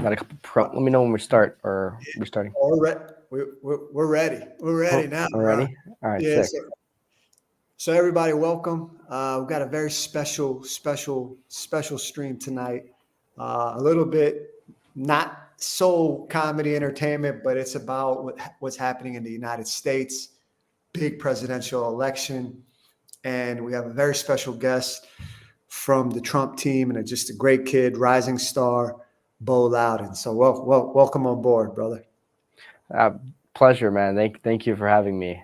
Got a couple let me know when we start, or we're starting. We're ready. We're ready now. We're ready? All right, Yeah. sick. So everybody, welcome. We've got a very special stream tonight. A little bit not so comedy entertainment, but it's about what's happening in the United States. Big presidential election, and we have a very special guest from the Trump team, and just a great kid, rising star, Bo Loudon. So welcome on board, brother. Pleasure, man. Thank you for having me.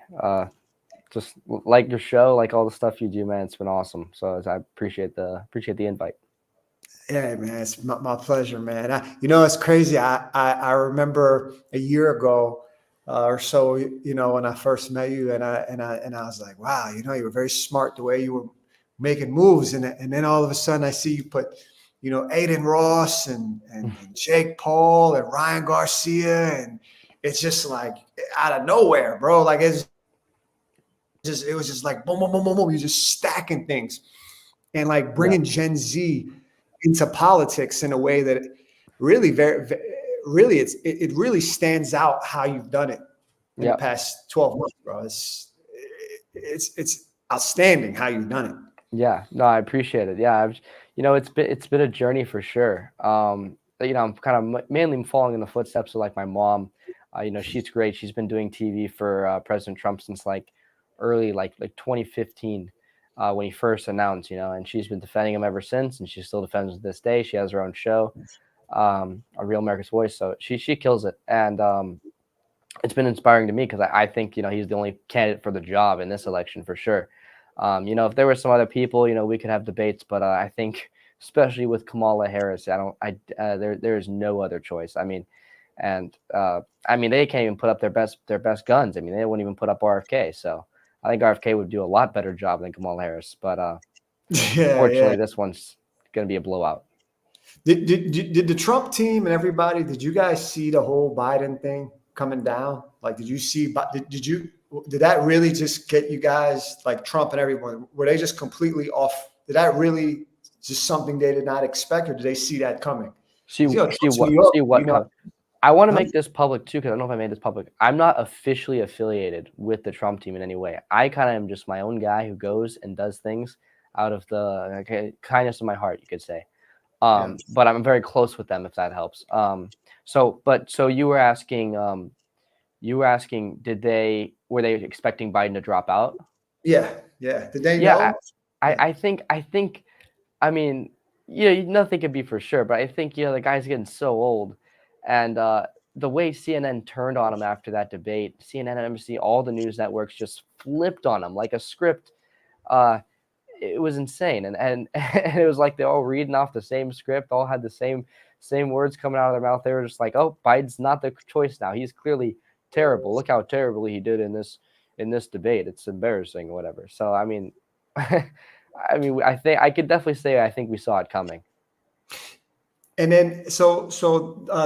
Just like your show, like all the stuff you do, man. It's been awesome. So I appreciate the invite. Yeah, man, it's my pleasure, man. It's crazy. I remember a year ago or so, when I first met you, and I was like, wow, you were very smart the way you were making moves, and then all of a sudden I see you put, Aiden Ross and Jake Paul and Ryan Garcia, and it's just like out of nowhere, bro. Like it was just like boom, boom, boom, boom, boom. You're just stacking things, and like bringing Gen Z into politics in a way that really, really, it really stands out how you've done it in the past 12 months, bro. It's outstanding how you've done it. Yeah, no, I appreciate it. Yeah, it's been a journey for sure. I'm kind of mainly following in the footsteps of like my mom. She's great. She's been doing TV for President Trump since like early like 2015 when he first announced. And she's been defending him ever since, and she still defends to this day. She has her own show, A Real America's Voice. So she kills it, and it's been inspiring to me because I think he's the only candidate for the job in this election for sure. If there were some other people, we could have debates, but I think especially with Kamala Harris, there is no other choice. They can't even put up their best guns. They wouldn't even put up RFK. So I think RFK would do a lot better job than Kamala Harris. But unfortunately, this one's going to be a blowout. Did the Trump team and everybody? Did you guys see the whole Biden thing coming down? Like, did you see? Did that really just get you guys, like Trump and everyone? Were they just completely off? Did that really just something they did not expect, or did they see that coming? See what? I want to make this public too, because I don't know if I made this public. I'm not officially affiliated with the Trump team in any way. I kind of am just my own guy who goes and does things out of the kindness of my heart, you could say. But I'm very close with them, if that helps. So you were asking, were they expecting Biden to drop out? Yeah. Did they know? I think. Nothing could be for sure, but I think the guy's getting so old, and the way CNN turned on him after that debate, CNN, NBC, all the news networks just flipped on him like a script. It was insane, and it was like they're all reading off the same script, all had the same words coming out of their mouth. They were just like, "Oh, Biden's not the choice now. He's clearly terrible. Look how terribly he did in this debate. It's embarrassing," or whatever. So I think I could definitely say I think we saw it coming. And then so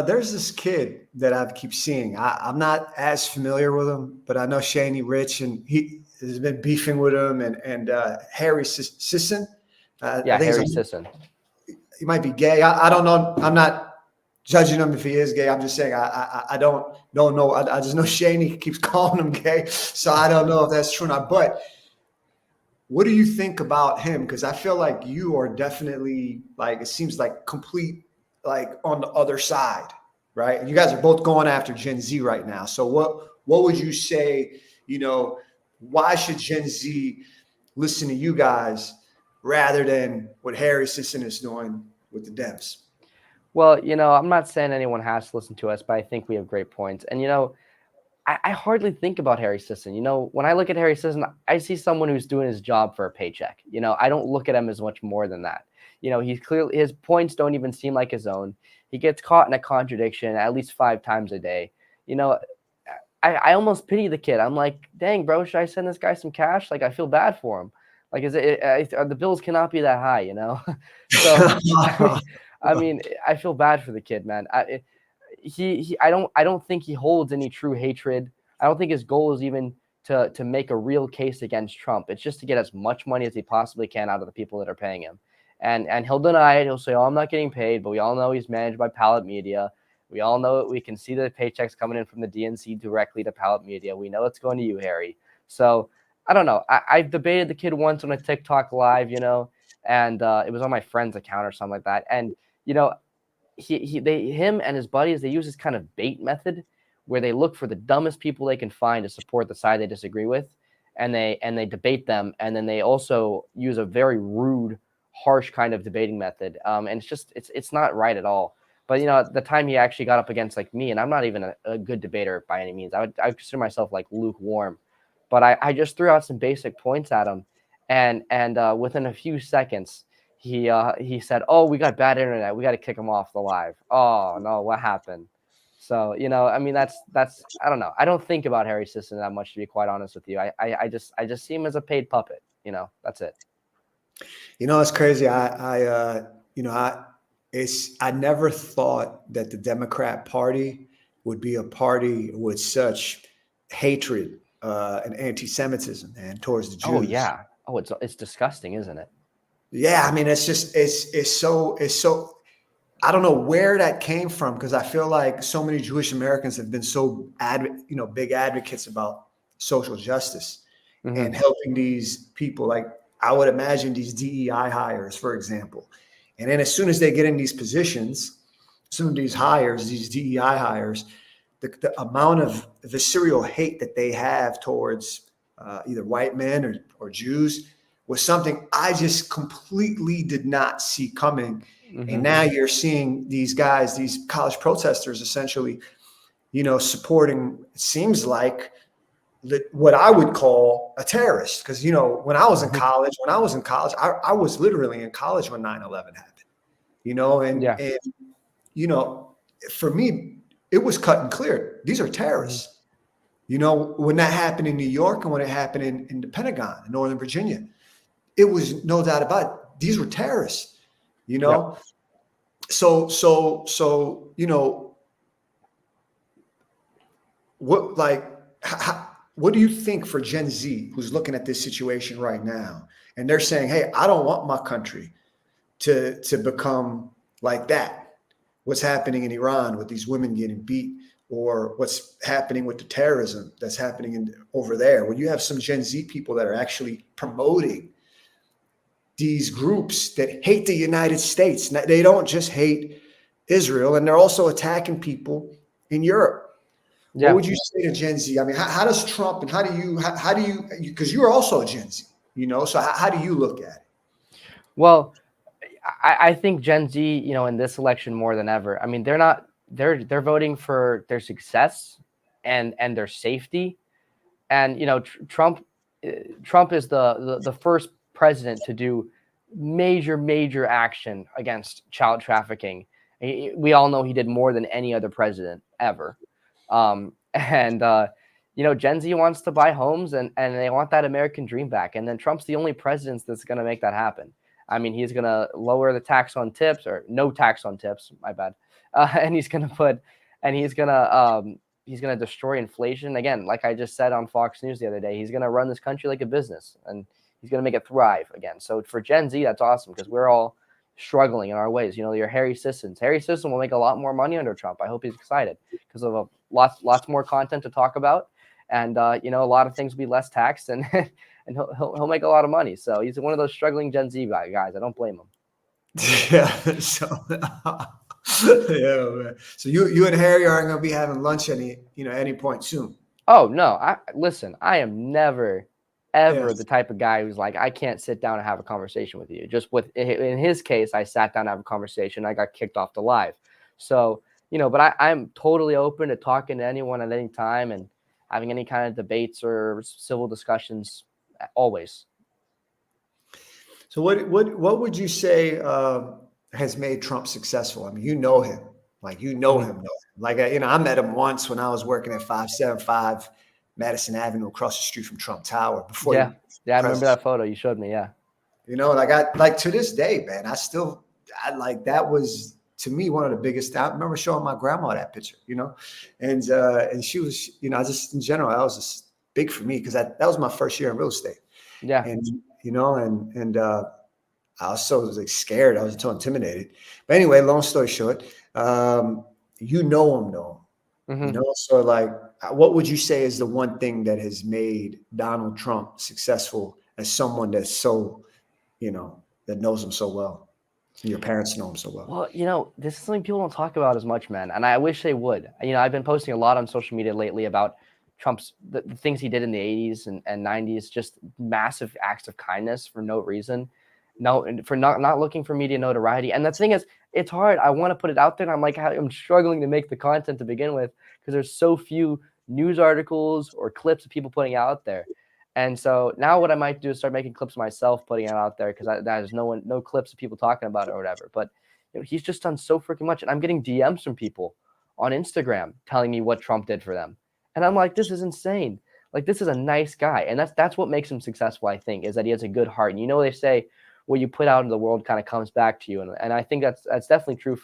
there's this kid that I keep seeing. I'm not as familiar with him, but I know Shaney Rich, and he has been beefing with him, and Harry Sisson. Harry Sisson. He might be gay. I don't know. I'm not judging him if he is gay. I'm just saying I don't know. I just know Shaney keeps calling him gay, so I don't know if that's true or not. But what do you think about him? Because I feel like you are definitely, like, it seems like complete, like, on the other side, right? And you guys are both going after Gen Z right now. So what would you say, why should Gen Z listen to you guys rather than what Harry Sisson is doing with the Dems? Well, I'm not saying anyone has to listen to us, but I think we have great points. And, I hardly think about Harry Sisson. When I look at Harry Sisson, I see someone who's doing his job for a paycheck. I don't look at him as much more than that. He's clearly, his points don't even seem like his own. He gets caught in a contradiction at least 5 times a day. I almost pity the kid. I'm like, dang, bro, should I send this guy some cash? Like, I feel bad for him. Like, the bills cannot be that high, So, I feel bad for the kid, man. I don't think he holds any true hatred. I don't think his goal is even to make a real case against Trump. It's just to get as much money as he possibly can out of the people that are paying him. And he'll deny it. He'll say, "Oh, I'm not getting paid," but we all know he's managed by Pallet Media. We all know it. We can see the paychecks coming in from the DNC directly to Pallet Media. We know it's going to you, Harry. So I don't know. I've debated the kid once on a TikTok live, and it was on my friend's account or something like that. And him and his buddies, they use this kind of bait method where they look for the dumbest people they can find to support the side they disagree with, and they debate them, and then they also use a very rude, harsh kind of debating method. And it's not right at all. But at the time he actually got up against like me, and I'm not even a good debater by any means. I would consider myself like lukewarm, but I just threw out some basic points at him, and within a few seconds he said, "Oh, we got bad internet. We got to kick him off the live." Oh no, what happened? So I mean, that's I don't know. I don't think about Harry Sisson that much, to be quite honest with you. I just see him as a paid puppet. That's it. It's crazy. I never thought that the Democrat Party would be a party with such hatred and anti-Semitism, man, towards the Jews. Oh yeah. Oh, it's disgusting, isn't it? Yeah, I mean, it's so. I don't know where that came from, because I feel like so many Jewish Americans have been so big advocates about social justice and helping these people. Like, I would imagine these DEI hires, for example. And then as soon as they get in these positions, some of these hires, these DEI hires, the amount of visceral hate that they have towards either white men or Jews was something I just completely did not see coming. And now you're seeing these guys, these college protesters, essentially, supporting, it seems like, what I would call a terrorist. Because, when I was in college, I was literally in college when 9/11 happened, and for me, it was cut and clear. These are terrorists. When that happened in New York and when it happened in the Pentagon in Northern Virginia, it was no doubt about it. These were terrorists, So, what do you think for Gen Z who's looking at this situation right now, and they're saying, "Hey, I don't want my country to become like that. What's happening in Iran with these women getting beat, or what's happening with the terrorism that's happening over there?" When you have some Gen Z people that are actually promoting these groups that hate the United States. They don't just hate Israel, and they're also attacking people in Europe. Yeah. What would you say to Gen Z? I mean, how does Trump, and how do you, because you are also a Gen Z, so how do you look at it? Well, I think Gen Z, in this election more than ever, I mean, they're voting for their success and their safety. And, Trump is the first president to do major action against child trafficking. We all know he did more than any other president ever. Gen Z wants to buy homes and they want that American dream back. And then Trump's the only president that's going to make that happen. I mean, he's going to lower the tax on tips, or no tax on tips, my bad. And he's going to destroy inflation. Again, like I just said on Fox News the other day, he's going to run this country like a business, and he's going to make it thrive again. So for Gen Z, that's awesome, because we're all struggling in our ways. Your Harry Sissons. Harry Sisson will make a lot more money under Trump. I hope he's excited, because of lots more content to talk about, and a lot of things will be less taxed, and and he'll make a lot of money. So he's one of those struggling Gen Z guys. I don't blame him. Yeah. So yeah, man. So you and Harry aren't going to be having lunch any point soon. Oh no! Listen. I am never ever the type of guy who's like, I can't sit down and have a conversation with you. Just in his case, I sat down and have a conversation. I got kicked off the live. So, but I'm totally open to talking to anyone at any time and having any kind of debates or civil discussions always. So what would you say has made Trump successful? I mean, you know him. Like, him. Like, I met him once when I was working at 575 Madison Avenue across the street from Trump Tower. Before I remember that photo you showed me. Yeah. Like to this day, man, that was, to me, one of the biggest. I remember showing my grandma that picture, and she was, just in general, that was just big for me, because that was my first year in real estate. Yeah. And, I was so scared. I was so intimidated. But anyway, long story short, you know him though. You Mm-hmm. know, so like, what would you say is the one thing that has made Donald Trump successful as someone that's so, that knows him so well? Your parents know him so well. Well, this is something people don't talk about as much, man, and I wish they would. I've been posting a lot on social media lately about Trump's the things he did in the 80s and 90s, just massive acts of kindness for no reason, no, for not looking for media notoriety. And the thing is, it's hard. I want to put it out there, and I'm like, I'm struggling to make the content to begin with because there's so few news articles or clips of people putting out there. And so now what I might do is start making clips myself, putting it out there because there's no clips of people talking about it or whatever. But he's just done so freaking much, and I'm getting DMs from people on Instagram telling me what Trump did for them, and I'm like, this is insane. Like, this is a nice guy, and that's what makes him successful. I think is that he has a good heart. And they say what you put out into the world kind of comes back to you, and I think that's definitely true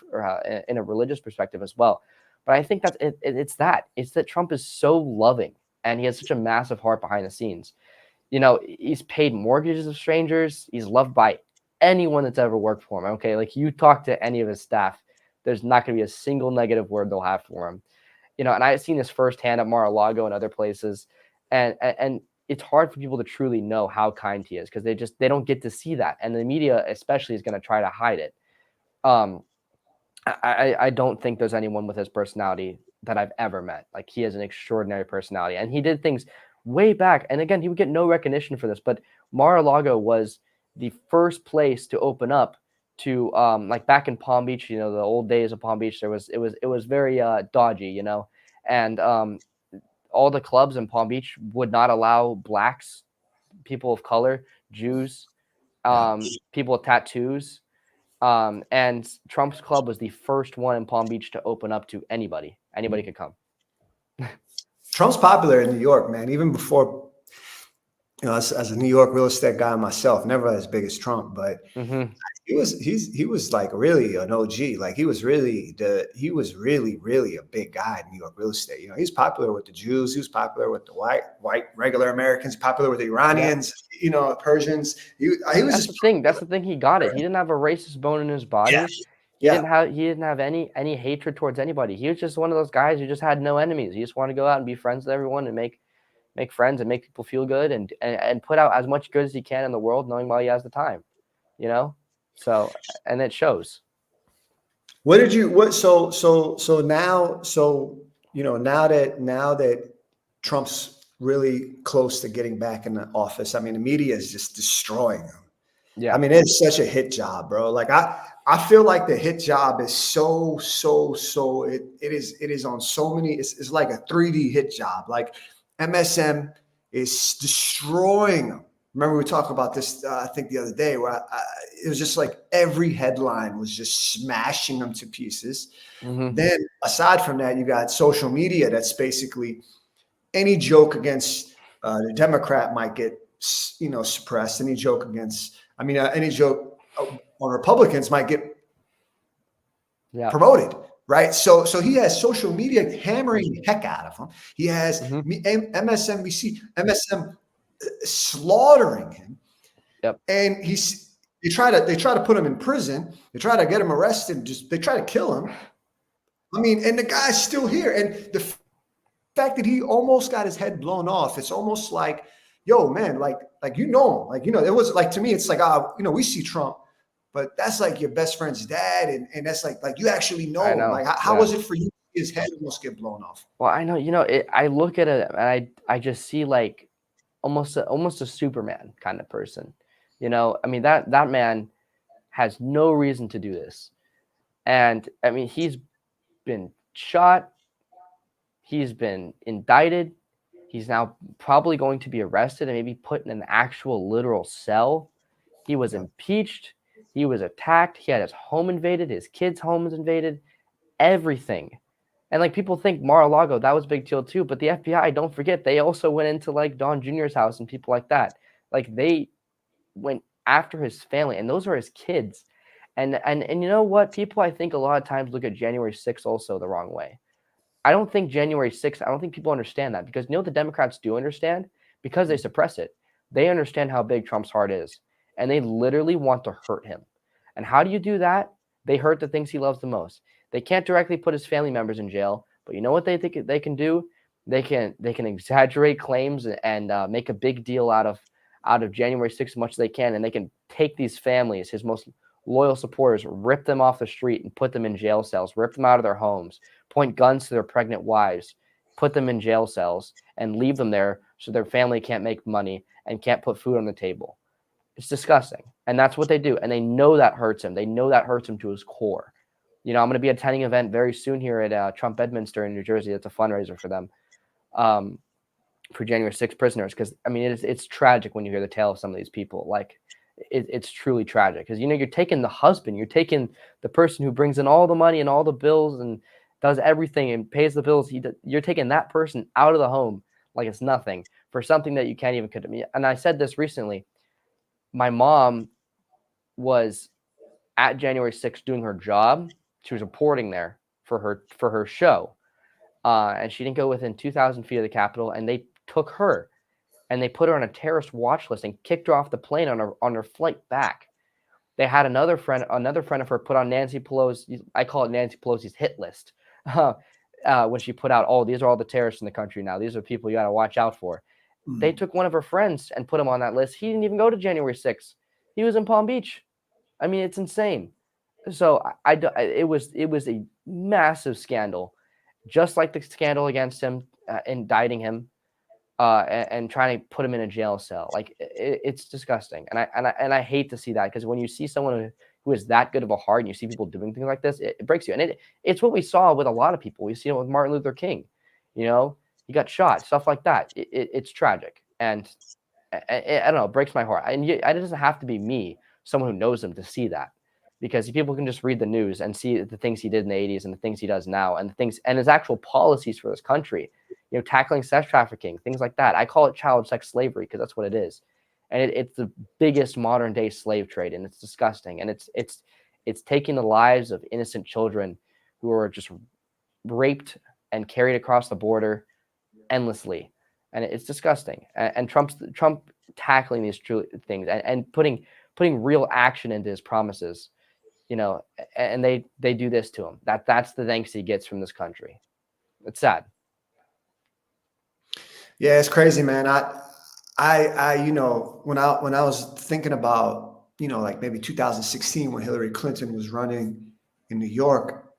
in a religious perspective as well. But I think it's that Trump is so loving, and he has such a massive heart behind the scenes. He's paid mortgages of strangers. He's loved by anyone that's ever worked for him. Okay, like you talk to any of his staff, there's not going to be a single negative word they'll have for him. And I've seen this firsthand at Mar-a-Lago and other places, and it's hard for people to truly know how kind he is because they don't get to see that, and the media especially is going to try to hide it. Um, I don't think there's anyone with his personality that I've ever met. Like, he has an extraordinary personality, and he did things way back. And again, he would get no recognition for this, but Mar-a-Lago was the first place to open up to like back in Palm Beach, the old days of Palm Beach. It was very dodgy, and all the clubs in Palm Beach would not allow blacks, people of color, Jews, Yeah. people with tattoos. And Trump's club was the first one in Palm Beach to open up to anybody. Anybody could come. Trump's popular in New York, man. Even before, as a New York real estate guy myself, never as big as Trump, but Mm-hmm. he was like really an OG. Like he was really really a big guy in New York real estate. He's popular with the Jews. He was popular with the white regular Americans. Popular with the Iranians. Persians. He was That's just the thing. That's the thing. He got it. He didn't have a racist bone in his yeah, body. He yeah. didn't have any hatred towards anybody. He was just one of those guys who just had no enemies. He just wanted to go out and be friends with everyone and make friends and make people feel good and put out as much good as he can in the world, knowing while he has the time. So, and it shows. What did you what so now that Trump's really close to getting back in the office, I mean the media is just destroying him. Yeah. I mean it's such a hit job, bro. Like I feel like the hit job is so it is on so many, it's like a 3D hit job. Like MSM is destroying them. Remember we talked about this, I think the other day, where it was just like every headline was just smashing them to pieces. Mm-hmm. Then aside from that, you got social media that's basically any joke against the Democrat might get suppressed. Any joke against, any joke on Republicans might get promoted. Right. So he has social media hammering the heck out of him. He has MSNBC, MSM slaughtering him. Yep. And they try to put him in prison. They try to get him arrested. They try to kill him. And the guy's still here. And the fact that he almost got his head blown off, it's almost like, yo, man, like him. It was like, to me, it's like, we see Trump, but that's like your best friend's dad, and that's like you actually know him. Like, how was it for you? His head almost get blown off. Well, I know, I look at it and I just see like almost a Superman kind of person. That man has no reason to do this. And he's been shot. He's been indicted. He's now probably going to be arrested and maybe put in an actual literal cell. He was impeached. He was attacked. He had his home invaded. His kids' homes invaded. Everything. And like people think Mar-a-Lago, that was a big deal too. But the FBI, don't forget, they also went into like Don Jr.'s house and people like that. Like they went after his family, and those are his kids. And you know what? People, I think, a lot of times look at January 6th also the wrong way. I don't think January 6th, I don't think people understand that, because the Democrats do understand, because they suppress it. They understand how big Trump's heart is, and they literally want to hurt him. And how do you do that? They hurt the things he loves the most. They can't directly put his family members in jail, but you know what they think they can do? They can exaggerate claims and make a big deal out of January 6th as much as they can, and they can take these families, his most loyal supporters, rip them off the street and put them in jail cells, rip them out of their homes, point guns to their pregnant wives, put them in jail cells, and leave them there so their family can't make money and can't put food on the table. It's disgusting. And that's what they do. And they know that hurts him. They know that hurts him to his core. I'm going to be attending an event very soon here at Trump Bedminster in New Jersey. It's a fundraiser for them, for January 6th prisoners. Because, I mean, it's tragic when you hear the tale of some of these people. Like, it's truly tragic. Because, you're taking the husband. You're taking the person who brings in all the money and all the bills and does everything and pays the bills. You're taking that person out of the home like it's nothing for something that you can't even commit. And I said this recently. My mom was at January 6th doing her job. She was reporting there for her show. And she didn't go within 2,000 feet of the Capitol. And they took her and they put her on a terrorist watch list and kicked her off the plane on her flight back. They had another friend of her put on Nancy Pelosi's, I call it Nancy Pelosi's hit list. When she put out, these are all the terrorists in the country now. These are people you got to watch out for. They took one of her friends and put him on that list. He didn't even go to January 6th. He was in Palm Beach. I mean, it's insane. So it was a massive scandal, just like the scandal against him, indicting him, and trying to put him in a jail cell. Like, it's disgusting. And I hate to see that, because when you see someone who is that good of a heart and you see people doing things like this, it breaks you. And it's what we saw with a lot of people. We see it with Martin Luther King. He got shot, stuff like that. It's tragic. And I don't know, it breaks my heart. And it doesn't have to be me, someone who knows him, to see that, because people can just read the news and see the things he did in the 80s and the things he does now and his actual policies for this country, tackling sex trafficking, things like that. I call it child sex slavery because that's what it is. And it's the biggest modern day slave trade, and it's disgusting. And it's taking the lives of innocent children who are just raped and carried across the border endlessly. And it's disgusting. And Trump tackling these true things and putting real action into his promises, and they do this to him. That's the thanks he gets from this country. It's sad. Yeah, it's crazy, man. I when I was thinking about, like maybe 2016 when Hillary Clinton was running in New York,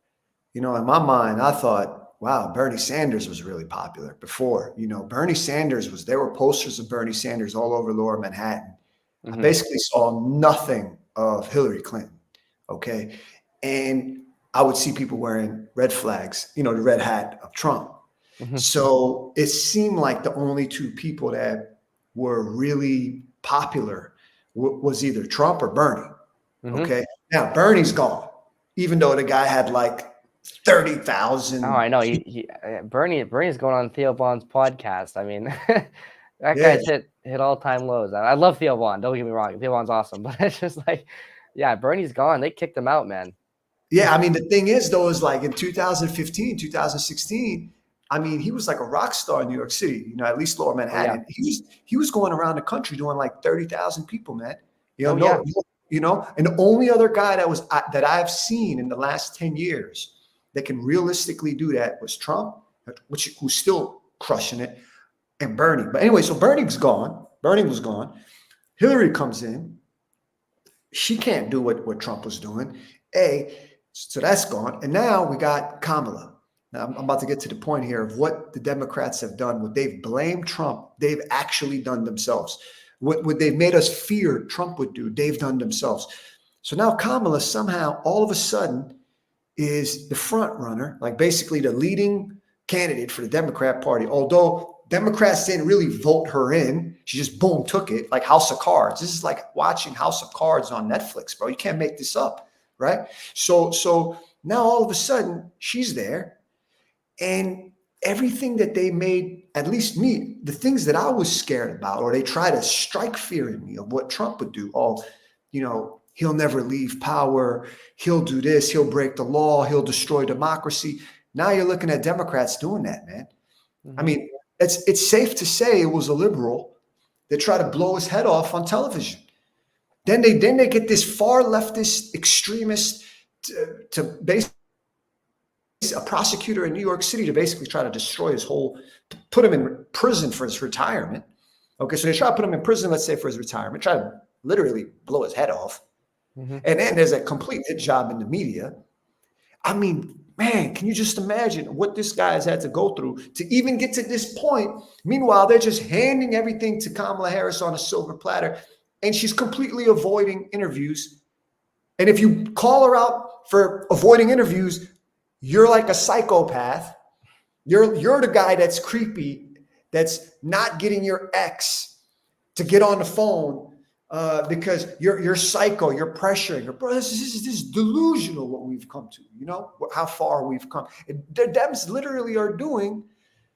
in my mind, I thought, wow, Bernie Sanders was really popular before. Bernie Sanders there were posters of Bernie Sanders all over Lower Manhattan. I basically saw nothing of Hillary Clinton. Okay. And I would see people wearing red flags, the red hat of Trump. So it seemed like the only two people that were really popular was either Trump or Bernie. Okay. Now Bernie's gone, even though the guy had like 30,000. Oh, I know. Bernie's going on Theo Vaughn's podcast. I mean, that guy's hit all-time lows. I love Theo Vaughn. Don't get me wrong. Theo Vaughn's awesome. But it's just like, yeah, Bernie's gone. They kicked him out, man. Yeah, I mean, the thing is, though, is like in 2015, 2016, I mean, he was like a rock star in New York City, at least Lower Manhattan. Yeah. He was going around the country doing like 30,000 people, man. And the only other guy that I've seen in the last 10 years that can realistically do that was Trump, who's still crushing it, and Bernie. But anyway, so Bernie was gone. Hillary comes in. She can't do what Trump was doing. So that's gone. And now we got Kamala. Now I'm about to get to the point here of what the Democrats have done. What they've blamed Trump, they've actually done themselves. What they've made us fear Trump would do, they've done themselves. So now Kamala somehow, all of a sudden, is the front runner, like basically the leading candidate for the Democrat Party. Although Democrats didn't really vote her in, she just boom took it, like House of Cards. This is like watching House of Cards on Netflix, bro. You can't make this up, right? So now all of a sudden she's there, and everything that they made, at least me, the things that I was scared about, or they try to strike fear in me of what Trump would do. He'll never leave power. He'll do this. He'll break the law. He'll destroy democracy. Now you're looking at Democrats doing that, man. I mean, it's safe to say it was a liberal that tried to blow his head off on television. Then they get this far leftist extremist to basically a prosecutor in New York City to basically try to destroy his whole, put him in prison for his retirement. Okay, so they try to put him in prison, let's say for his retirement, try to literally blow his head off. Mm-hmm. And then there's a complete hit job in the media. I mean, man, can you just imagine what this guy has had to go through to even get to this point? Meanwhile, they're just handing everything to Kamala Harris on a silver platter, and she's completely avoiding interviews. And if you call her out for avoiding interviews, you're like a psychopath. You're the guy that's creepy, that's not getting your ex to get on the phone because you're psycho, you're pressuring her. Bro, this is delusional what we've come to, you know, how far we've come. The Dems literally are doing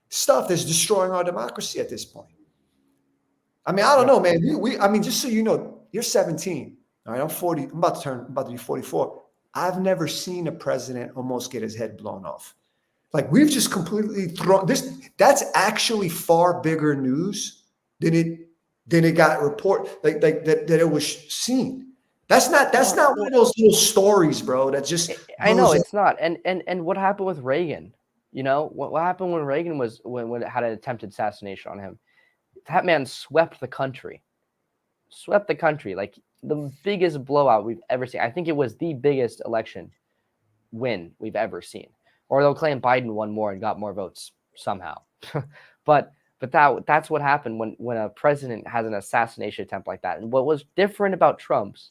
stuff that's destroying our democracy at this point. I mean, I don't know, man. I mean, just so you know, you're 17. All right, I'm 40. I'm about to be 44. I've never seen a president almost get his head blown off. Like, we've just completely thrown this. That's actually far bigger news than it got report like that it was seen. That's not one of those little stories, bro. That just I know it's not. And what happened with Reagan? You know, what happened when Reagan was when it had an attempted assassination on him? That man swept the country. Like the biggest blowout we've ever seen. I think it was the biggest election win we've ever seen. Or they'll claim Biden won more and got more votes somehow. but that's what happened when a president has an assassination attempt like that. And what was different about Trump's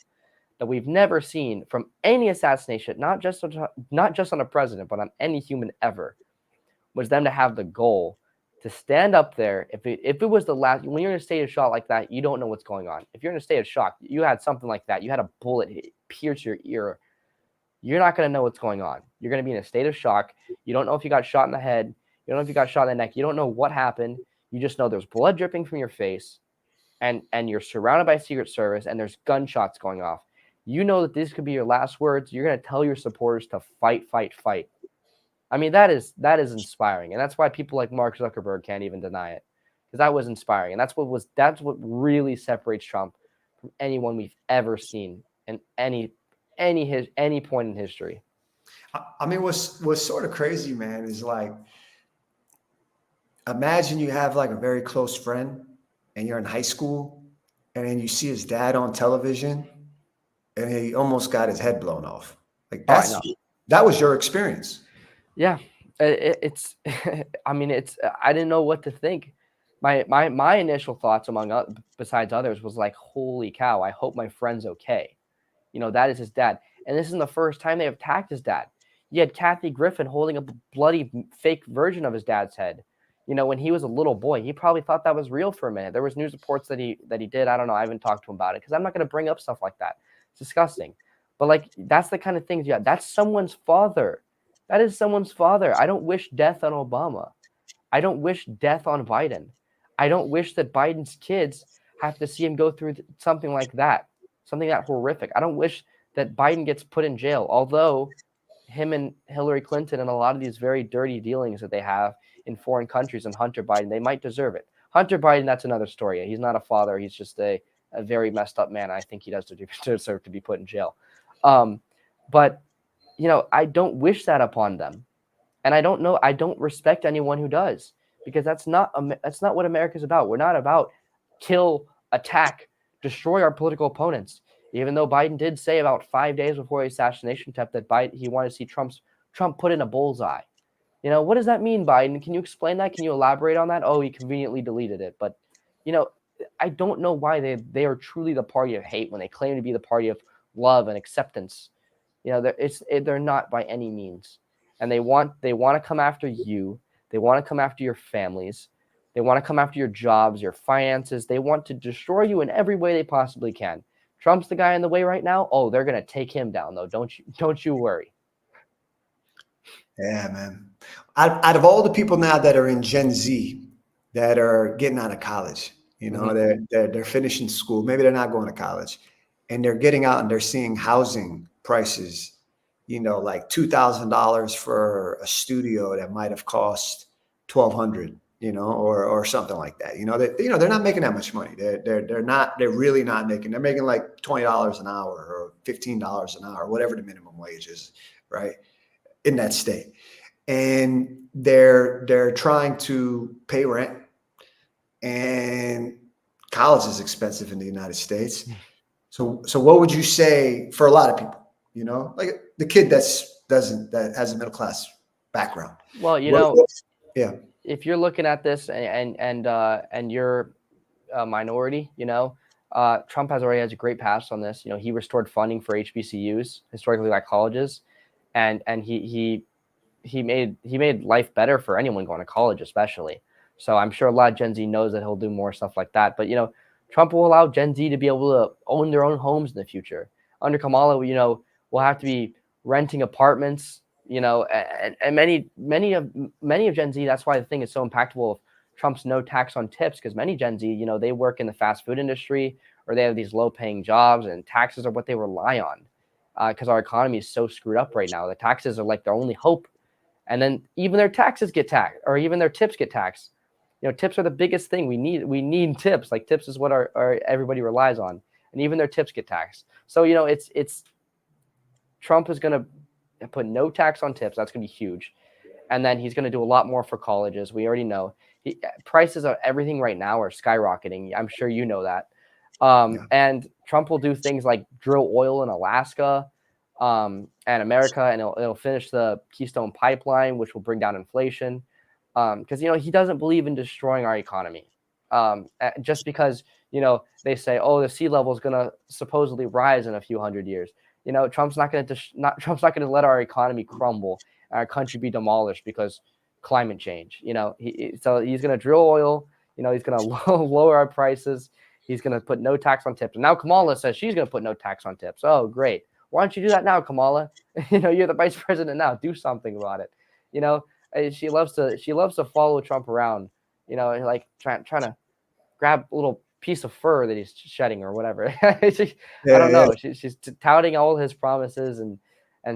that we've never seen from any assassination, not just on a president, but on any human ever, was them to have the goal to stand up there. If it was the last, when you're in a state of shock like that, you don't know what's going on. If you're in a state of shock, you had something like that, you had a bullet pierce your ear, you're not going to know what's going on. You're going to be in a state of shock. You don't know if you got shot in the head. You don't know if you got shot in the neck. You don't know what happened. You just know there's blood dripping from your face, and you're surrounded by Secret Service, and there's gunshots going off. You know that these could be your last words. You're going to tell your supporters to fight, fight, fight. I mean, that is inspiring, and that's why people like Mark Zuckerberg can't even deny it, because that was inspiring, and that's what really separates Trump from anyone we've ever seen in any point in history. I mean, what's sort of crazy, man, is like, imagine you have like a very close friend, and you're in high school, and then you see his dad on television, and he almost got his head blown off. Like that was your experience. Yeah, it's. I mean, it's. I didn't know what to think. My initial thoughts, besides others, was like, holy cow! I hope my friend's okay. You know, that is his dad, and this isn't the first time they have attacked his dad. You had Kathy Griffin holding a bloody fake version of his dad's head. You know, when he was a little boy, he probably thought that was real for a minute. There was news reports that he did. I don't know. I haven't talked to him about it because I'm not going to bring up stuff like that. It's disgusting. But like, that's the kind of things. Yeah, that's someone's father. That is someone's father. I don't wish death on Obama. I don't wish death on Biden. I don't wish that Biden's kids have to see him go through something like that, something that horrific. I don't wish that Biden gets put in jail, although him and Hillary Clinton and a lot of these very dirty dealings that they have in foreign countries and Hunter Biden, they might deserve it. Hunter Biden, that's another story. He's not a father. He's just a very messed up man. I think he does deserve to be put in jail. But, you know, I don't wish that upon them. And I don't respect anyone who does, because that's not what America's about. We're not about kill, attack, destroy our political opponents. Even though Biden did say about 5 days before the assassination attempt that he wanted to see Trump put in a bullseye. You know, what does that mean, Biden? Can you explain that? Can you elaborate on that? Oh, he conveniently deleted it. But, you know, I don't know why they are truly the party of hate when they claim to be the party of love and acceptance. You know, they're not by any means. And they want to come after you. They want to come after your families. They want to come after your jobs, your finances. They want to destroy you in every way they possibly can. Trump's the guy in the way right now. Oh, they're going to take him down, though. Don't you worry. Yeah, man. Out of all the people now that are in Gen Z that are getting out of college, you know, they're finishing school. Maybe they're not going to college, and they're getting out and they're seeing housing prices, you know, like $2,000 for a studio that might have cost $1,200. or something like that. They're not making that much money. They're really not making. They're making like $20 an hour or $15 an hour, whatever the minimum wage is, right, in that state. And they're trying to pay rent, and college is expensive in the United States. So what would you say for a lot of people? Like the kid that has a middle class background. Well, Yeah. if you're looking at this and you're a minority, Trump already has a great pass on this. He restored funding for HBCUs, historically black colleges, and he made life better for anyone going to college, especially. So I'm sure a lot of Gen Z knows that he'll do more stuff like that. But Trump will allow Gen Z to be able to own their own homes in the future. Under Kamala, we'll have to be renting apartments. And many of Gen Z. That's why the thing is so impactful of Trump's no tax on tips, because many Gen Z, they work in the fast food industry or they have these low-paying jobs, and taxes are what they rely on because our economy is so screwed up right now. The taxes are like their only hope, and then even their taxes get taxed, or even their tips get taxed. Tips are the biggest thing we need. We need tips. Like tips is what our everybody relies on, and even their tips get taxed. So it's Trump is going to put no tax on tips. That's going to be huge. And then he's going to do a lot more for colleges. We already know prices of everything right now are skyrocketing. I'm sure you know that. And Trump will do things like drill oil in Alaska and America, and it'll finish the Keystone Pipeline, which will bring down inflation. Because, he doesn't believe in destroying our economy. Just because, they say, oh, the sea level is going to supposedly rise in a few hundred years. Trump's not going to let our economy crumble, our country be demolished because climate change. So he's going to drill oil. He's going to lower our prices. He's going to put no tax on tips. And now Kamala says she's going to put no tax on tips. Oh, great. Why don't you do that now, Kamala? You're the vice president now. Do something about it. She loves to follow Trump around. Like trying to grab a little piece of fur that he's shedding or whatever. I don't know. Yeah. She's touting all his promises and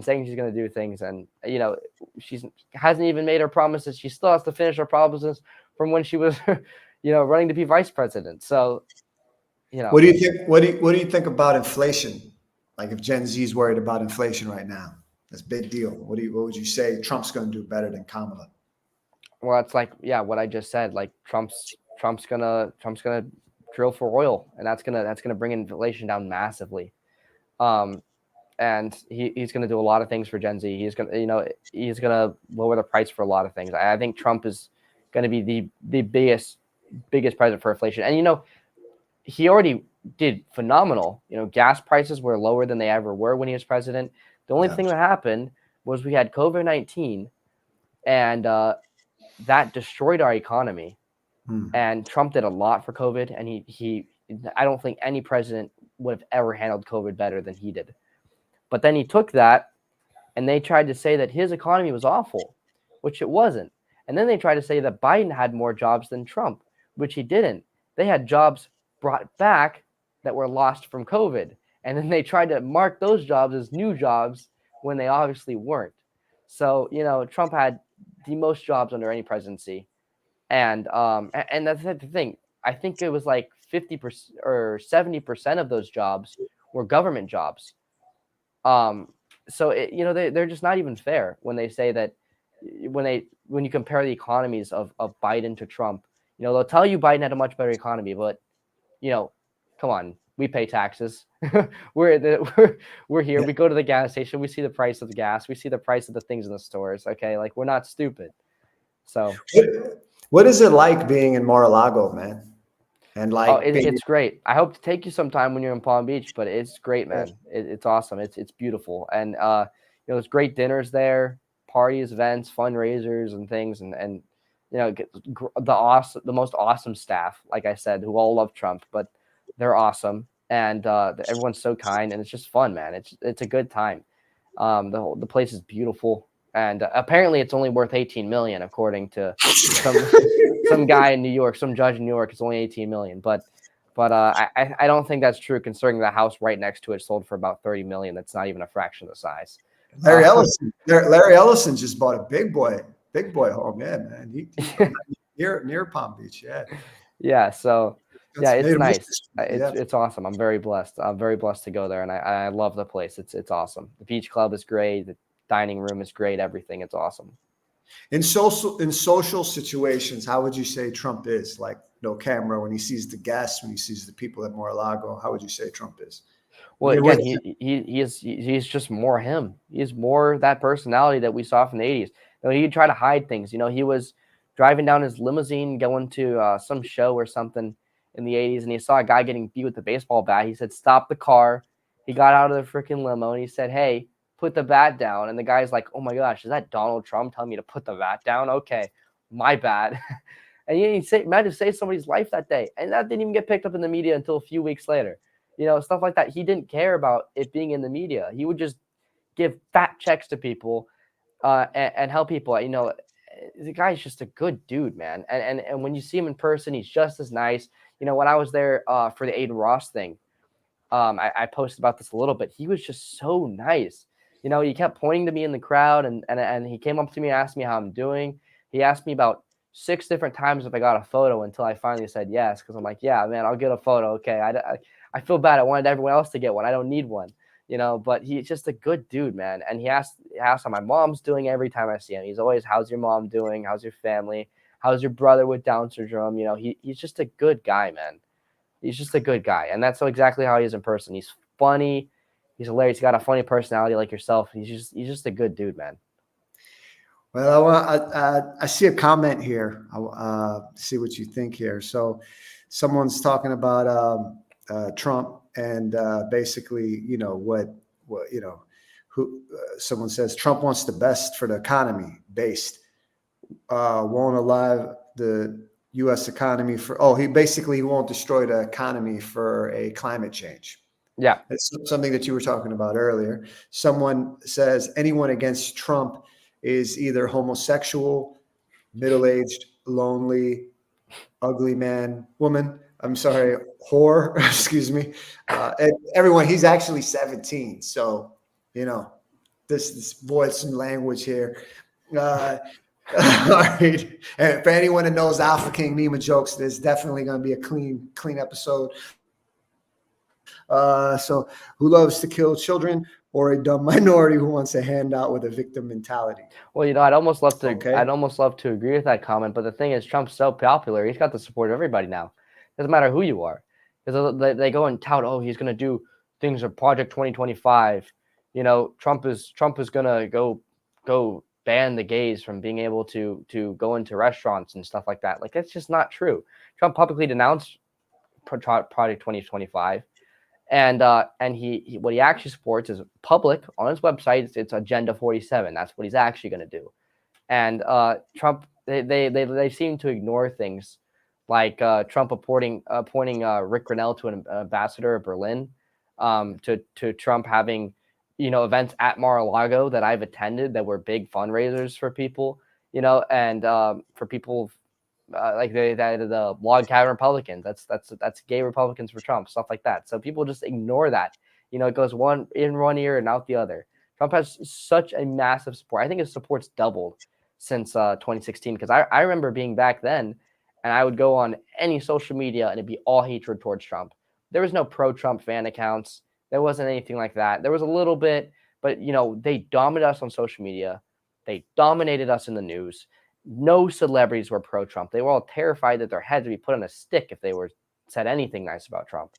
saying she's going to do things. And, she hasn't even made her promises. She still has to finish her promises from when she was, running to be vice president. So, What do you think? What do you think about inflation? Like if Gen Z is worried about inflation right now, that's a big deal. What would you say Trump's going to do better than Kamala? Well, it's like, what I just said, like Trump's gonna drill for oil, and that's gonna bring inflation down massively. And he's gonna do a lot of things for Gen Z. He's gonna lower the price for a lot of things. I think Trump is gonna be the biggest president for inflation. And he already did phenomenal. Gas prices were lower than they ever were when he was president. The only thing that happened was we had COVID-19, and that destroyed our economy. And Trump did a lot for COVID, and I don't think any president would have ever handled COVID better than he did. But then he took that, and they tried to say that his economy was awful, which it wasn't. And then they tried to say that Biden had more jobs than Trump, which he didn't. They had jobs brought back that were lost from COVID. And then they tried to mark those jobs as new jobs when they obviously weren't. So, Trump had the most jobs under any presidency. And that's the thing. I think it was like 50% or 70% of those jobs were government jobs. So they're just not even fair when they say that when you compare the economies of Biden to Trump. They'll tell you Biden had a much better economy, but come on, we pay taxes. we're here. We go to the gas station. We see the price of the gas. We see the price of the things in the stores. Okay, like we're not stupid. So. What is it like being in Mar-a-Lago, man? And like, it's great. I hope to take you sometime when you're in Palm Beach, but it's great, man. It's awesome. It's beautiful. And, there's great dinners there, parties, events, fundraisers and things. And the most awesome staff, like I said, who all love Trump, but they're awesome. And everyone's so kind, and it's just fun, man. It's a good time. The place is beautiful. And apparently it's only worth 18 million, according to some guy in New York, some judge in New York. It's only 18 million. But I don't think that's true, considering the house right next to it sold for about 30 million. That's not even a fraction of the size. Larry Ellison just bought a big boy home. Yeah, man. near Palm Beach. Yeah. Yeah. So yeah, it's Native nice. Muslims. Yeah. It's awesome. I'm very blessed. I'm very blessed to go there, and I love the place. It's awesome. The beach club is great. The dining room is great. Everything. It's awesome. In social situations, how would you say Trump is? Like no camera, when he sees the guests, when he sees the people at Mar-a-Lago, how would you say Trump is? When Well, you're with again, he's just more him. He's more that personality that we saw from the 80s. He'd try to hide things. He was driving down his limousine going to some show or something in the 80s, and he saw a guy getting beat with a baseball bat. He said, "Stop the car." He got out of the freaking limo and he said, "Hey, put the bat down." And the guy's like, "Oh my gosh, is that Donald Trump telling me to put the bat down? Okay, my bad." And he might have saved somebody's life that day, and that didn't even get picked up in the media until a few weeks later. Stuff like that. He didn't care about it being in the media. He would just give fat checks to people and help people. The guy's just a good dude, man. And when you see him in person, he's just as nice. When I was there for the Aiden Ross thing, I posted about this a little bit. He was just so nice. He kept pointing to me in the crowd, and he came up to me and asked me how I'm doing. He asked me about 6 different times if I got a photo until I finally said yes, because I'm like, yeah, man, I'll get a photo. Okay, I feel bad. I wanted everyone else to get one. I don't need one, but he's just a good dude, man. And he asks how my mom's doing every time I see him. He's always, how's your mom doing? How's your family? How's your brother with Down syndrome? He's just a good guy, man. He's just a good guy. And that's exactly how he is in person. He's funny. He's hilarious. He's got a funny personality like yourself. He's just a good dude, man. Well, I see a comment here. I'll see what you think here. So someone's talking about Trump and basically, someone says Trump wants the best for the economy based, won't allow the U.S. economy he won't destroy the economy for a climate change. Yeah. It's something that you were talking about earlier. Someone says anyone against Trump is either homosexual, middle-aged, lonely, ugly man, woman. I'm sorry, whore. Excuse me. And everyone, he's actually 17. So, this boy, some language here. All right. And for anyone that knows Alpha King Nima jokes, there's definitely going to be a clean episode. So who loves to kill children, or a dumb minority who wants a handout with a victim mentality? Well, I'd almost love to agree with that comment, but the thing is, Trump's so popular, he's got the support of everybody now. Doesn't matter who you are, because they go and tout, oh, he's going to do things of Project 2025. Trump is going to go ban the gays from being able to go into restaurants and stuff like that. Like, that's just not true. Trump publicly denounced Project 2025. And he what he actually supports is public on his website. It's Agenda 47. That's what he's actually going to do. And Trump, they seem to ignore things like Trump appointing Rick Grinnell to an ambassador of Berlin, to Trump having events at Mar-a-Lago that I've attended that were big fundraisers for people, and for people. Like the log cabin Republicans, that's gay Republicans for Trump, stuff like that. So people just ignore that. It goes one in one ear and out the other. Trump has such a massive support. I think his support's doubled since 2016, because I remember being back then, and I would go on any social media and it'd be all hatred towards Trump. There was no pro-Trump fan accounts. There wasn't anything like that. There was a little bit, but they dominated us on social media. They dominated us in the news. No celebrities were pro-Trump. They were all terrified that their heads would be put on a stick if they said anything nice about Trump.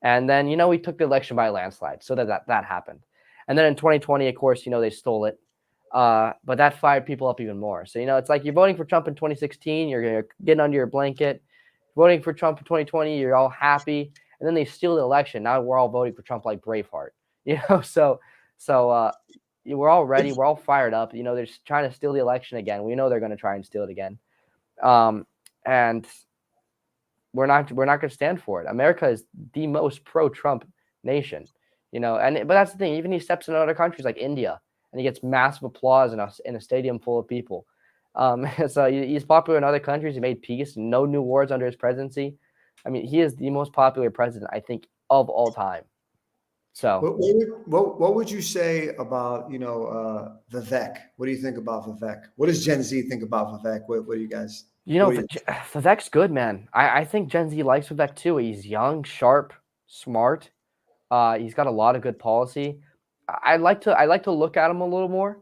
And then, we took the election by a landslide. So that happened. And then in 2020, of course, they stole it. But that fired people up even more. So, it's like you're voting for Trump in 2016. You're getting under your blanket. Voting for Trump in 2020, you're all happy. And then they steal the election. Now we're all voting for Trump like Braveheart. So we're all ready. We're all fired up. They're just trying to steal the election again. We know they're going to try and steal it again. And we're not going to stand for it. America is the most pro-Trump nation, but that's the thing. Even he steps in other countries like India and he gets massive applause in a stadium full of people. So he's popular in other countries. He made peace, no new wars under his presidency. I mean, he is the most popular president, I think, of all time. So what would you say about, Vivek? What do you think about Vivek? What does Gen Z think about Vivek? What do you guys? You know, What do you Vivek's good, man. I think Gen Z likes Vivek too. He's young, sharp, smart. He's got a lot of good policy. I like to look at him a little more.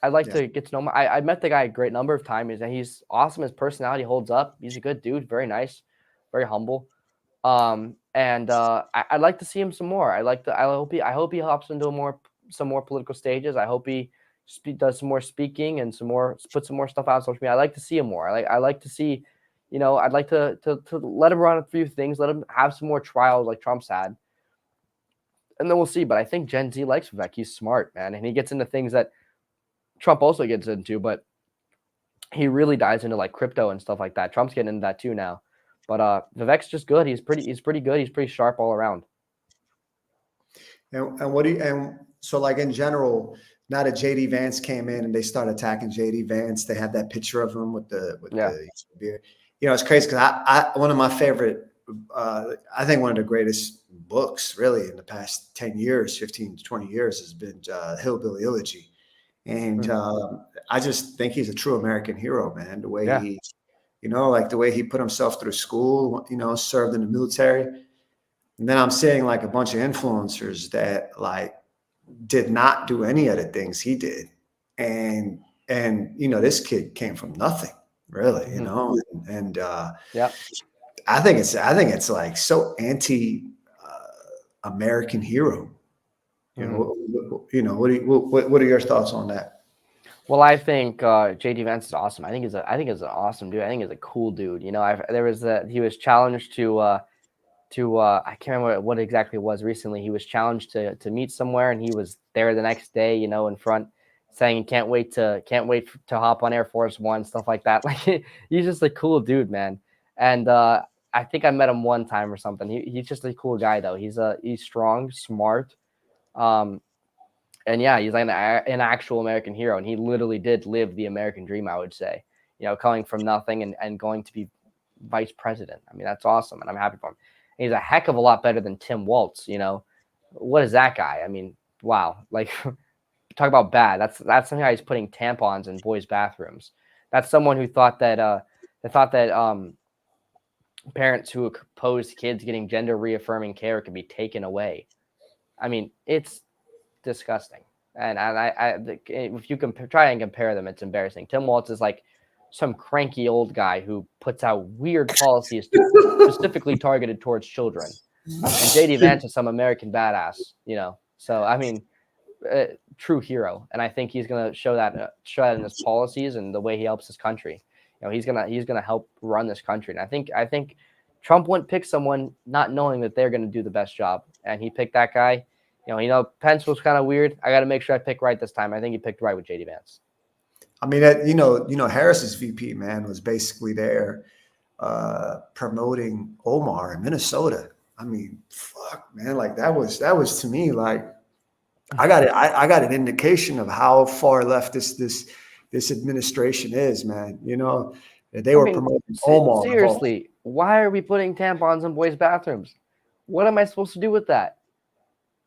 I'd like Yeah. to get to know him. I met the guy a great number of times, and he's awesome. His personality holds up. He's a good dude, very nice, very humble. And I'd like to see him some more. I hope he hops into some more political stages. I hope he does some more speaking and put some more stuff out on social media. I like to see him more. I like to see, I'd like to let him run a few things, let him have some more trials like Trump's had, and then we'll see. But I think Gen Z likes Vivek. He's smart, man, and he gets into things that Trump also gets into, but he really dives into like crypto and stuff like that. Trump's getting into that too now. But Vivek's just good. He's pretty good. He's pretty sharp all around. And what do you, and so like in general, now that JD Vance came in and they started attacking JD Vance, they had that picture of him with the beard. You know, it's crazy because I one of my favorite, I think one of the greatest books really in the past 10 years, 15 to 20 years has been Hillbilly Elegy. And I just think he's a true American hero, man. The way he, like the way he put himself through school, served in the military. And then I'm seeing like a bunch of influencers that like did not do any of the things he did. And this kid came from nothing really, and I think it's like so anti American hero. What are your thoughts on that? Well, I think JD Vance is awesome. I think he's an awesome dude. I think he's a cool dude. He was challenged to I can't remember what exactly it was recently. He was challenged to meet somewhere, and he was there the next day, in front, saying he can't wait to hop on Air Force One, stuff like that. Like he's just a cool dude, man. And I think I met him one time or something. He's just a cool guy though. He's strong, smart. And yeah, he's like an actual American hero, and he literally did live the American dream, I would say. Coming from nothing and going to be vice president. I mean, that's awesome, and I'm happy for him. And he's a heck of a lot better than Tim Walz. What is that guy? I mean, wow. Like, talk about bad. That's something he's putting tampons in boys' bathrooms. That's someone who thought that parents who opposed kids getting gender reaffirming care could be taken away. I mean, it's disgusting. And if you try and compare them, it's embarrassing. Tim Walz is like some cranky old guy who puts out weird policies specifically targeted towards children. And JD Vance is some American badass, So I mean, true hero, and I think he's gonna show that in his policies and the way he helps his country. He's gonna help run this country. And I think Trump wouldn't pick someone not knowing that they're gonna do the best job, and he picked that guy. Pence was kind of weird. I got to make sure I pick right this time. I think he picked right with JD Vance. I mean, Harris's VP, man, was basically there promoting Omar in Minnesota. I mean, fuck, man, like that was to me like I got an indication of how far left this administration is, man. They were promoting Omar. Seriously, why are we putting tampons in boys' bathrooms? What am I supposed to do with that?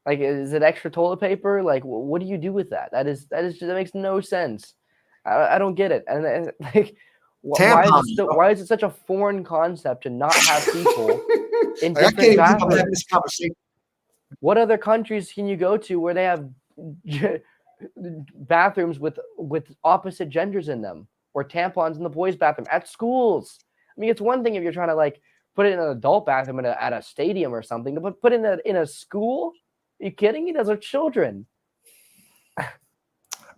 Like, is it extra toilet paper? Like, what do you do with that? That makes no sense. I don't get it. And like, why is it such a foreign concept to not have people in different bathrooms? What other countries can you go to where they have bathrooms with opposite genders in them, or tampons in the boys' bathroom at schools? I mean, it's one thing if you're trying to like put it in an adult bathroom at a stadium or something, but put it in a school. Are you kidding me? Those are children.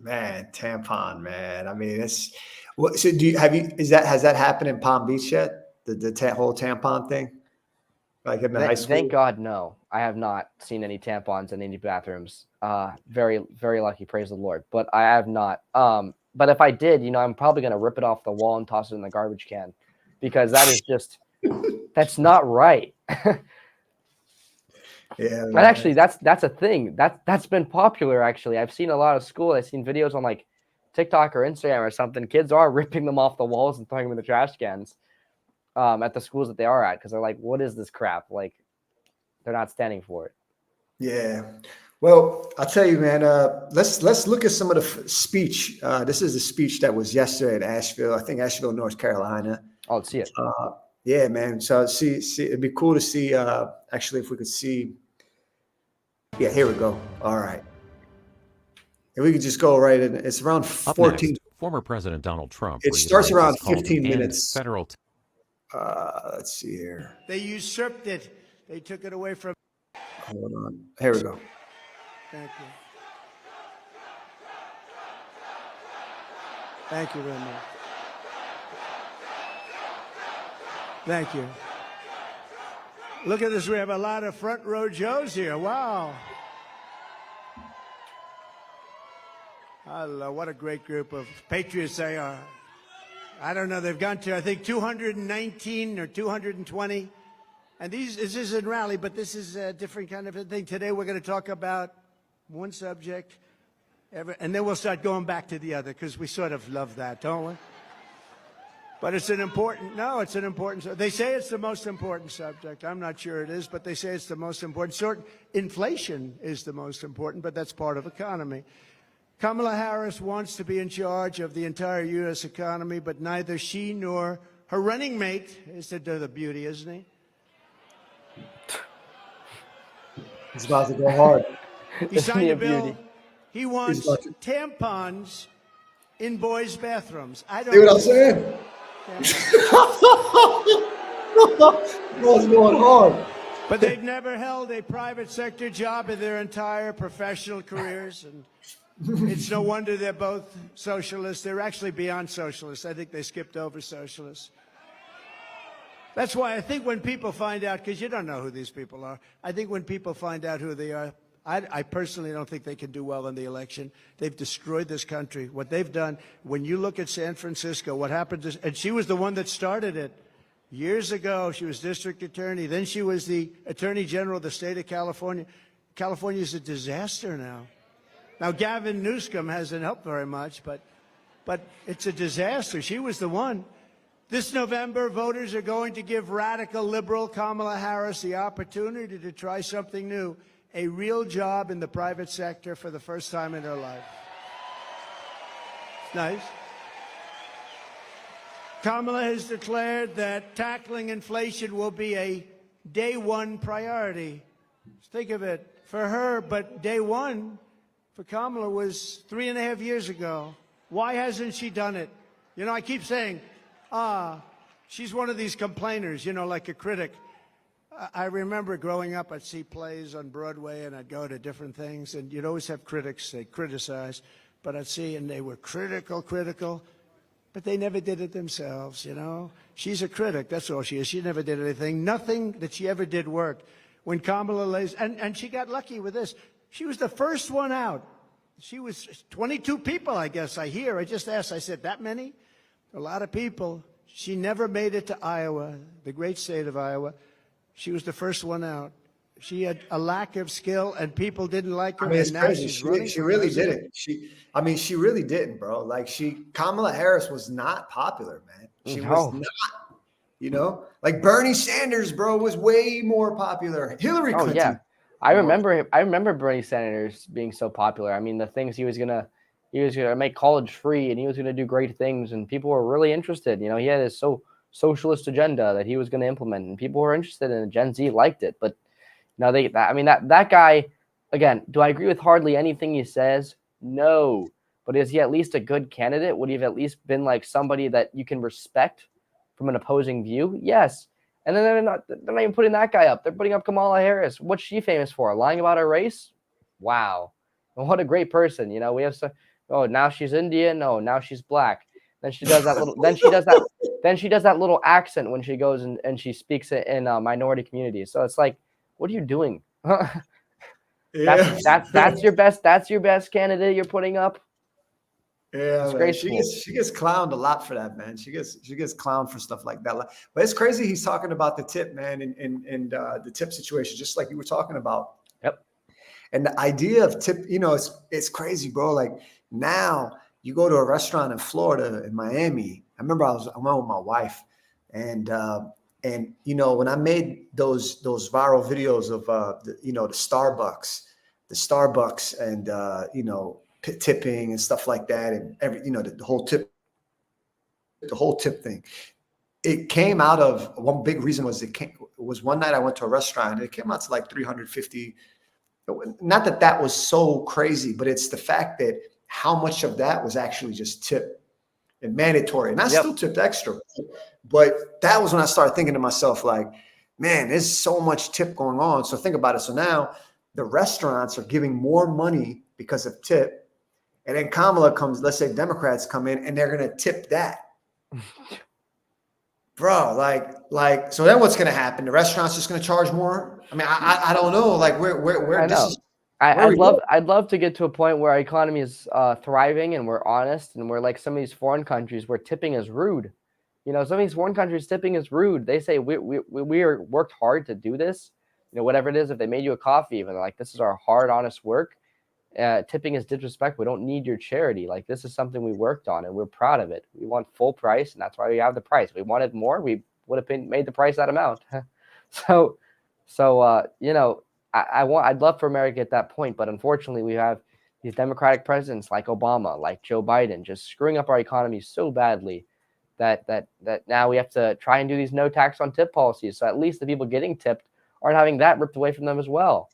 Man, tampon, man. I mean, it's what. So has that happened in Palm Beach yet? The whole tampon thing, like in the high school. Thank God, no. I have not seen any tampons in any bathrooms. Very, very lucky. Praise the Lord. But I have not. But if I did, I'm probably gonna rip it off the wall and toss it in the garbage can, because that is just that's not right. Yeah, and actually, that's a thing that's been popular. Actually, I've seen a lot of school. I've seen videos on like TikTok or Instagram or something. Kids are ripping them off the walls and throwing them in the trash cans at the schools that they are at, because they're like, "What is this crap?" Like, they're not standing for it. Yeah. Well, I'll tell you, man. Let's look at some of the speech. This is the speech that was yesterday at Asheville. I think Asheville, North Carolina. Oh, let's see it. Yeah, man. So see, it'd be cool to see. Actually, if we could see. Yeah, here we go. All right. And we could just go right in. It's around 14. Next, former President Donald Trump. It starts around reiterates his call to 15 end minutes. Federal. Let's see here. They usurped it. They took it away from. Hold on. Here we go. Thank you. Thank you very much. Thank you. Look at this. We have a lot of front row Joes here. Wow. Hello, what a great group of patriots they are. I don't know. They've gone to, I think, 219 or 220. And this isn't rally, but this is a different kind of a thing. Today we're going to talk about one subject, and then we'll start going back to the other, because we sort of love that, don't we? But it's an important, it's an important, they say it's the most important subject. I'm not sure it is, but they say it's the most important. Inflation is the most important, but that's part of economy. Kamala Harris wants to be in charge of the entire U.S. economy, but neither she nor her running mate is the beauty, isn't he? He's about to go hard. He signed a bill. He wants tampons in boys' bathrooms. I don't see what I'm saying? Bro's going hard. But they've never held a private sector job in their entire professional careers, and it's no wonder they're both socialists. They're actually beyond socialists. I think they skipped over socialists. That's why I think when people find out, because you don't know who these people are, I think when people find out who they are, I personally don't think they can do well in the election. They've destroyed this country. What they've done, when you look at San Francisco, what happened to, and she was the one that started it. Years ago, she was district attorney. Then she was the attorney general of the state of California. California is a disaster now. Now, Gavin Newsom hasn't helped very much, but it's a disaster. She was the one. This November, voters are going to give radical liberal Kamala Harris the opportunity to try something new, a real job in the private sector for the first time in her life. Nice. Kamala has declared that tackling inflation will be a day one priority. Think of it, for her, but day one for Kamala was 3.5 years ago. Why hasn't she done it? You know, I keep saying, she's one of these complainers, you know, like a critic. I remember growing up, I'd see plays on Broadway and I'd go to different things, and you'd always have critics, they criticize, but I'd see, and they were critical, but they never did it themselves, you know. She's a critic, that's all she is. She never did anything. Nothing that she ever did worked. When Kamala lays, and she got lucky with this. She was the first one out. She was 22 people, I guess, I hear. I just asked, I said, that many? A lot of people. She never made it to Iowa, the great state of Iowa. She was the first one out. She had a lack of skill, and people didn't like her. I mean, it's and now crazy. she's running She for really president. didn't. She really didn't, bro. Like Kamala Harris was not popular, man. She was not. You know, like Bernie Sanders, bro, was way more popular. Hillary Clinton. Oh yeah, I remember Bernie Sanders being so popular. I mean, the things he was gonna make college free, and he was gonna do great things, and people were really interested. You know, he had this socialist agenda that he was going to implement, and people were interested in it. Gen Z liked it, but now that guy, again, do I agree with hardly anything he says? No, but is he at least a good candidate? Would he have at least been like somebody that you can respect from an opposing view? Yes. And then they're not even putting that guy up. They're putting up Kamala Harris. What's she famous for? Lying about her race? Wow. And what a great person. You know, we have now she's Indian. No, now she's black. Then she does that little. Then she does that little accent when she goes and she speaks in minority communities. So it's like, what are you doing? That's your best. That's your best candidate you're putting up. Yeah, man. She gets clowned a lot for that, man. She gets clowned for stuff like that. But it's crazy. He's talking about the tip, man, and the tip situation, just like you were talking about. Yep. And the idea of tip, you know, it's crazy, bro. Like now. You go to a restaurant in Florida, in Miami. I remember I went with my wife, and you know, when I made those viral videos of the Starbucks, and you know, tipping and stuff like that, and the whole tip thing. it came out of one big reason was was one night I went to a restaurant and it came out to like 350. Not that that was so crazy, but it's the fact that how much of that was actually just tip and mandatory. And I still tipped extra. But that was when I started thinking to myself, like, man, there's so much tip going on. So think about it. So now the restaurants are giving more money because of tip. And then Kamala comes, let's say Democrats come in and they're going to tip that. Bro, like, so then what's going to happen? The restaurant's just going to charge more? I mean, I don't know. Like, where this is. I'd love to get to a point where our economy is thriving and we're honest and we're like some of these foreign countries where tipping is rude. You know, some of these foreign countries tipping is rude. They say we are worked hard to do this. You know, whatever it is, if they made you a coffee, even like this is our hard, honest work. Tipping is disrespectful. We don't need your charity. Like this is something we worked on and we're proud of it. We want full price, and that's why we have the price. If we wanted more, we would have made the price that amount. So you know, I'd love for America at that point, but unfortunately, we have these Democratic presidents like Obama, like Joe Biden, just screwing up our economy so badly that now we have to try and do these no tax on tip policies. So at least the people getting tipped aren't having that ripped away from them as well.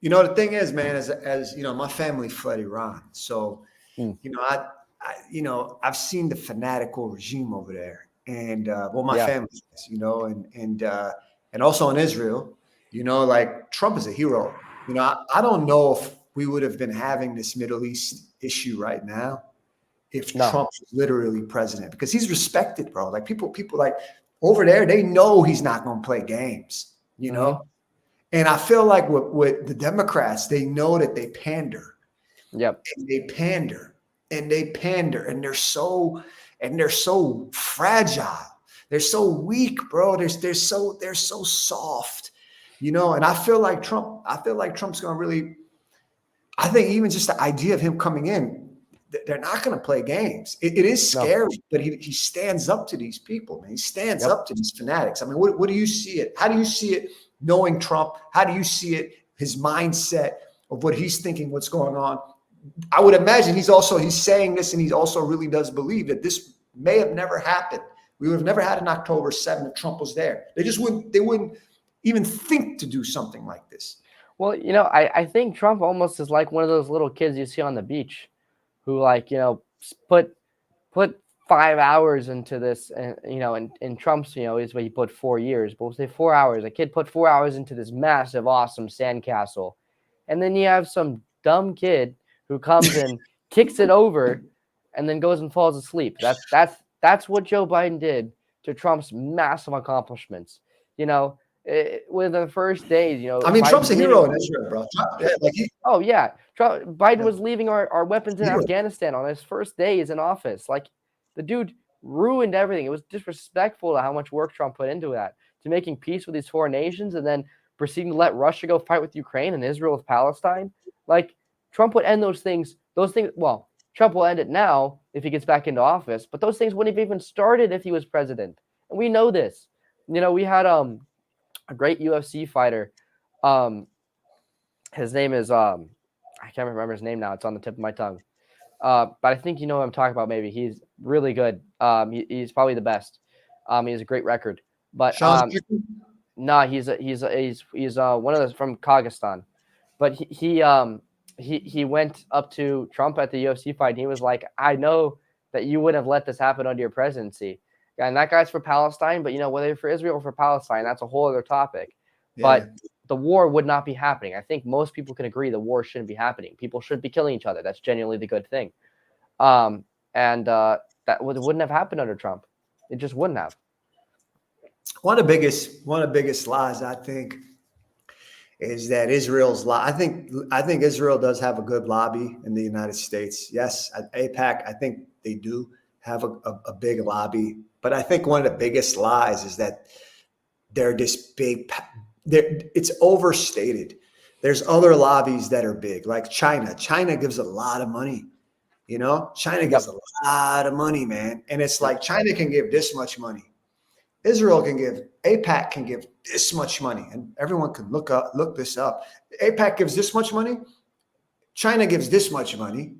You know, the thing is, man, as you know, my family fled Iran, so you know, I've seen the fanatical regime over there, and my family, you know, and also in Israel, you know, like Trump is a hero. You know, I don't know if we would have been having this Middle East issue right now if Trump was literally president, because he's respected, bro. Like people like over there, they know he's not going to play games, you know. And I feel like with the Democrats, they know that they pander. Yep. And they pander and they pander, and they're so fragile. They're so weak, bro. They're so soft, you know. And I feel like Trump's going to really. I think even just the idea of him coming in, they're not going to play games. It is scary, but he stands up to these people, man. He stands up to these fanatics. I mean, what do you see it? How do you see it? Knowing Trump, how do you see it? His mindset of what he's thinking, what's going on. I would imagine he's saying this, and he also really does believe that this may have never happened. We would have never had an October 7th if Trump was there. They wouldn't even think to do something like this. Well, you know, I think Trump almost is like one of those little kids you see on the beach who, like, you know, put 5 hours into this, and you know, and Trump's, you know, is what he put 4 years, but we'll say 4 hours. A kid put 4 hours into this massive, awesome sandcastle, and then you have some dumb kid who comes and kicks it over, and then goes and falls asleep. That's what Joe Biden did to Trump's massive accomplishments. You know, within the first days, you know, I mean, Trump's a hero in Israel, bro. Biden was leaving our weapons in Afghanistan on his first days in office. Like, the dude ruined everything. It was disrespectful to how much work Trump put into that, to making peace with these foreign nations and then proceeding to let Russia go fight with Ukraine and Israel with Palestine. Like, Trump would end those things. Well, Trump will end it now if he gets back into office, but those things wouldn't have even started if he was president. And we know this. You know, we had a great UFC fighter. His name is I can't remember his name now. It's on the tip of my tongue. But I think you know what I'm talking about. Maybe he's really good. He's probably the best. He has a great record. But no, he's one of those from Kazakhstan. But he went up to Trump at the UFC fight, and he was like, "I know that you wouldn't have let this happen under your presidency." And that guy's for Palestine, but you know, whether you're for Israel or for Palestine, that's a whole other topic. Yeah. But the war would not be happening. I think most people can agree the war shouldn't be happening. People shouldn't be killing each other. That's genuinely the good thing. That wouldn't have happened under Trump. It just wouldn't have. One of the biggest lies, I think, is that Israel's I think Israel does have a good lobby in the United States. Yes, at AIPAC, I think they do have a big lobby. But I think one of the biggest lies is that they're this big. It's overstated. There's other lobbies that are big, like China. China gives a lot of money. You know, China gives a lot of money, man. And it's like China can give this much money. Israel can give, AIPAC can give this much money. And everyone can look this up. AIPAC gives this much money. China gives this much money.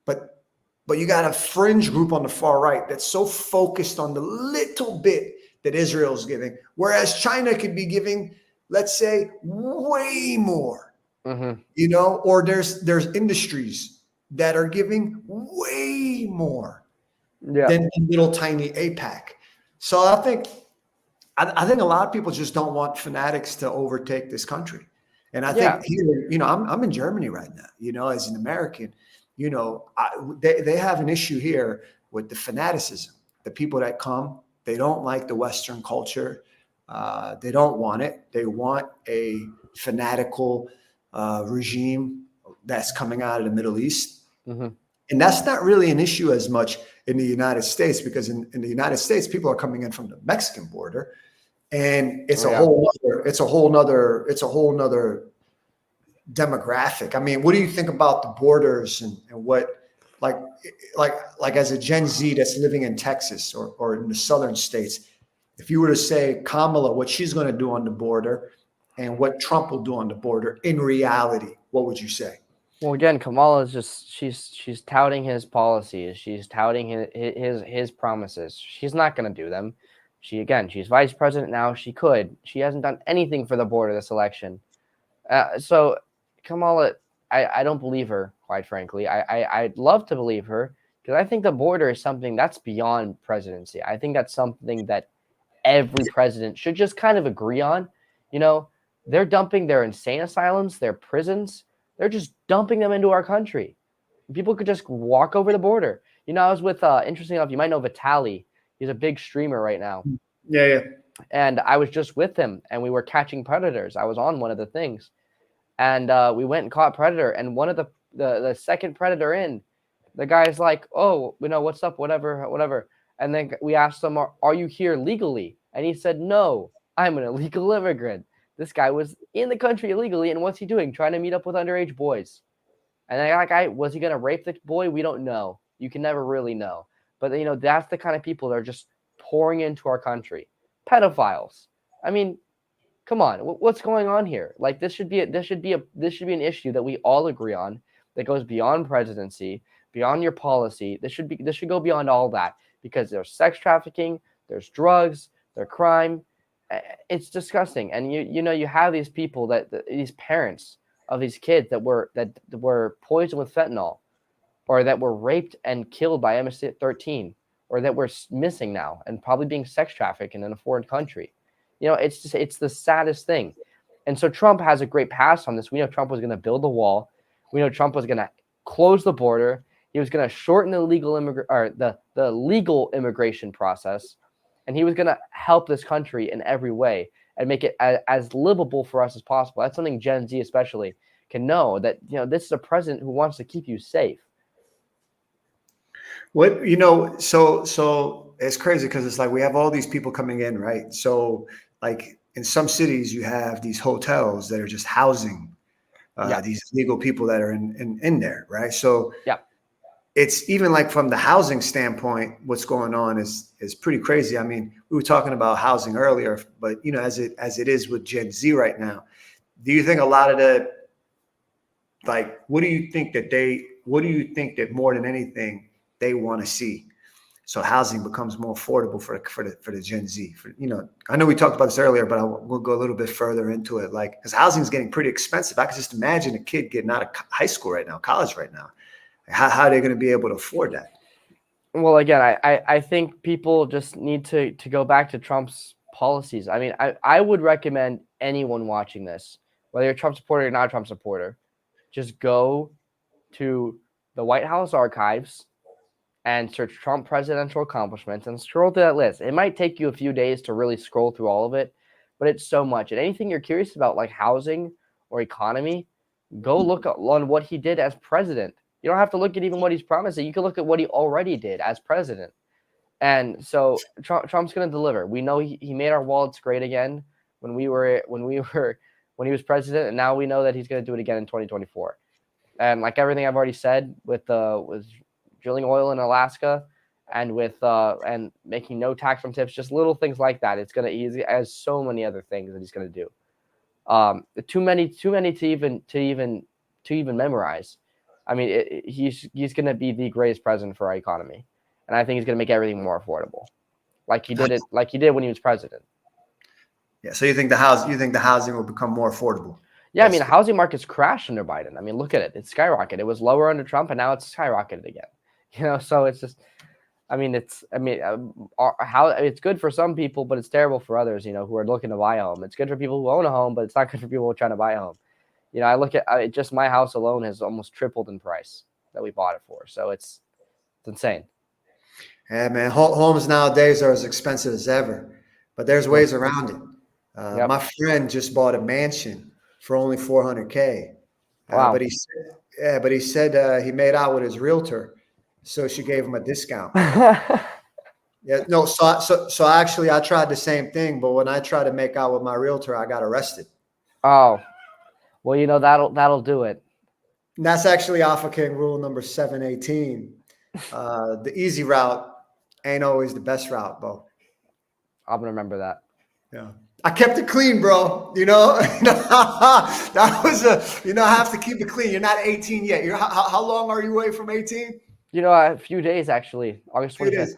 But but you got a fringe group on the far right that's so focused on the little bit that Israel's giving, whereas China could be giving, let's say, way more. You know, or there's industries that are giving way more than the little tiny APAC. So I think a lot of people just don't want fanatics to overtake this country. And I think here, you know, I'm in Germany right now, you know, as an American, you know, they have an issue here with the fanaticism. The people that come, they don't like the Western culture. They don't want it. They want a fanatical regime that's coming out of the Middle East. And that's not really an issue as much in the United States, because in the United States, people are coming in from the Mexican border, and it's a whole nother demographic. I mean, what do you think about the borders and what, like as a Gen Z that's living in Texas or in the southern states, if you were to say Kamala, what she's going to do on the border and what Trump will do on the border, in reality, what would you say? Well, again, Kamala is just she's touting his policies. She's touting his promises. She's not going to do them. She's vice president now. She hasn't done anything for the border this election. So Kamala, I don't believe her, quite frankly. I'd love to believe her, because I think the border is something that's beyond presidency. I think that's something that every president should just kind of agree on. You know, they're dumping their insane asylums, their prisons. They're just dumping them into our country. People could just walk over the border. You know, I was with, interesting enough, you might know Vitaly. He's a big streamer right now. Yeah. And I was just with him, and we were catching predators. I was on one of the things. And we went and caught predator. And one of the second predator in, the guy's like, oh, you know, what's up, whatever. And then we asked him, are you here legally? And he said, no, I'm an illegal immigrant. This guy was in the country illegally, and what's he doing? Trying to meet up with underage boys. And was he going to rape the boy? We don't know. You can never really know. But, you know, that's the kind of people that are just pouring into our country. Pedophiles. I mean, come on. What's going on here? Like, this should be an issue that we all agree on, that goes beyond presidency, beyond your policy. This should go beyond all that, because there's sex trafficking, there's drugs, there's crime. It's disgusting. And you have these people these parents of these kids that were poisoned with fentanyl, or that were raped and killed by MS-13, or that were missing now and probably being sex trafficked in a foreign country. You know, it's the saddest thing. And so Trump has a great pass on this. We know Trump was going to build the wall. We know Trump was going to close the border. He was going to shorten the legal immigration process. And he was going to help this country in every way and make it as livable for us as possible. That's something Gen Z especially can know, that, you know, this is a president who wants to keep you safe. What, you know, so it's crazy, because it's like we have all these people coming in, right? So like in some cities, you have these hotels that are just housing these legal people that are in there, right? So it's even like from the housing standpoint, what's going on is pretty crazy. I mean, we were talking about housing earlier, but, you know, as it is with Gen Z right now, do you think a lot of what do you think that more than anything they want to see, so housing becomes more affordable for the Gen Z? You know, I know we talked about this earlier, but we'll go a little bit further into it, like, because housing is getting pretty expensive. I can just imagine a kid getting out of high school right now, college right now. How are they going to be able to afford that? Well, again, I think people just need to go back to Trump's policies. I mean, I would recommend anyone watching this, whether you're a Trump supporter or not a Trump supporter, just go to the White House archives and search Trump presidential accomplishments and scroll through that list. It might take you a few days to really scroll through all of it, but it's so much. And anything you're curious about, like housing or economy, go look on what he did as president. You don't have to look at even what he's promising. You can look at what he already did as president. And so Trump's going to deliver. We know he made our wallets great again when he was president, and now we know that he's going to do it again in 2024. And like everything I've already said with drilling oil in Alaska, and with and making no tax from tips, just little things like that, he has so many other things that he's going to do. Too many to even memorize. I mean, he's going to be the greatest president for our economy, and I think he's going to make everything more affordable, like he did when he was president. Yeah. So you think the housing will become more affordable? Yeah, I mean, the housing market's crashed under Biden. I mean, look at it; it's skyrocketed. It was lower under Trump, and now it's skyrocketed again. So it's just, how it's good for some people, but it's terrible for others. Who are looking to buy a home. It's good for people who own a home, but it's not good for people who are trying to buy a home. I look at just my house alone has almost tripled in price that we bought it for. So it's insane. Yeah, man. Homes nowadays are as expensive as ever, but there's ways around it. My friend just bought a mansion for only $400K. Wow. But he said he made out with his realtor, so she gave him a discount. Yeah, no. So actually, I tried the same thing, but when I tried to make out with my realtor, I got arrested. Oh, well, that'll do it. And that's actually Alpha King rule number 718. The easy route ain't always the best route, Bo. I'm gonna remember that. Yeah. I kept it clean, bro. That was I have to keep it clean. You're not 18 yet. How long are you away from 18? A few days actually. August 25th.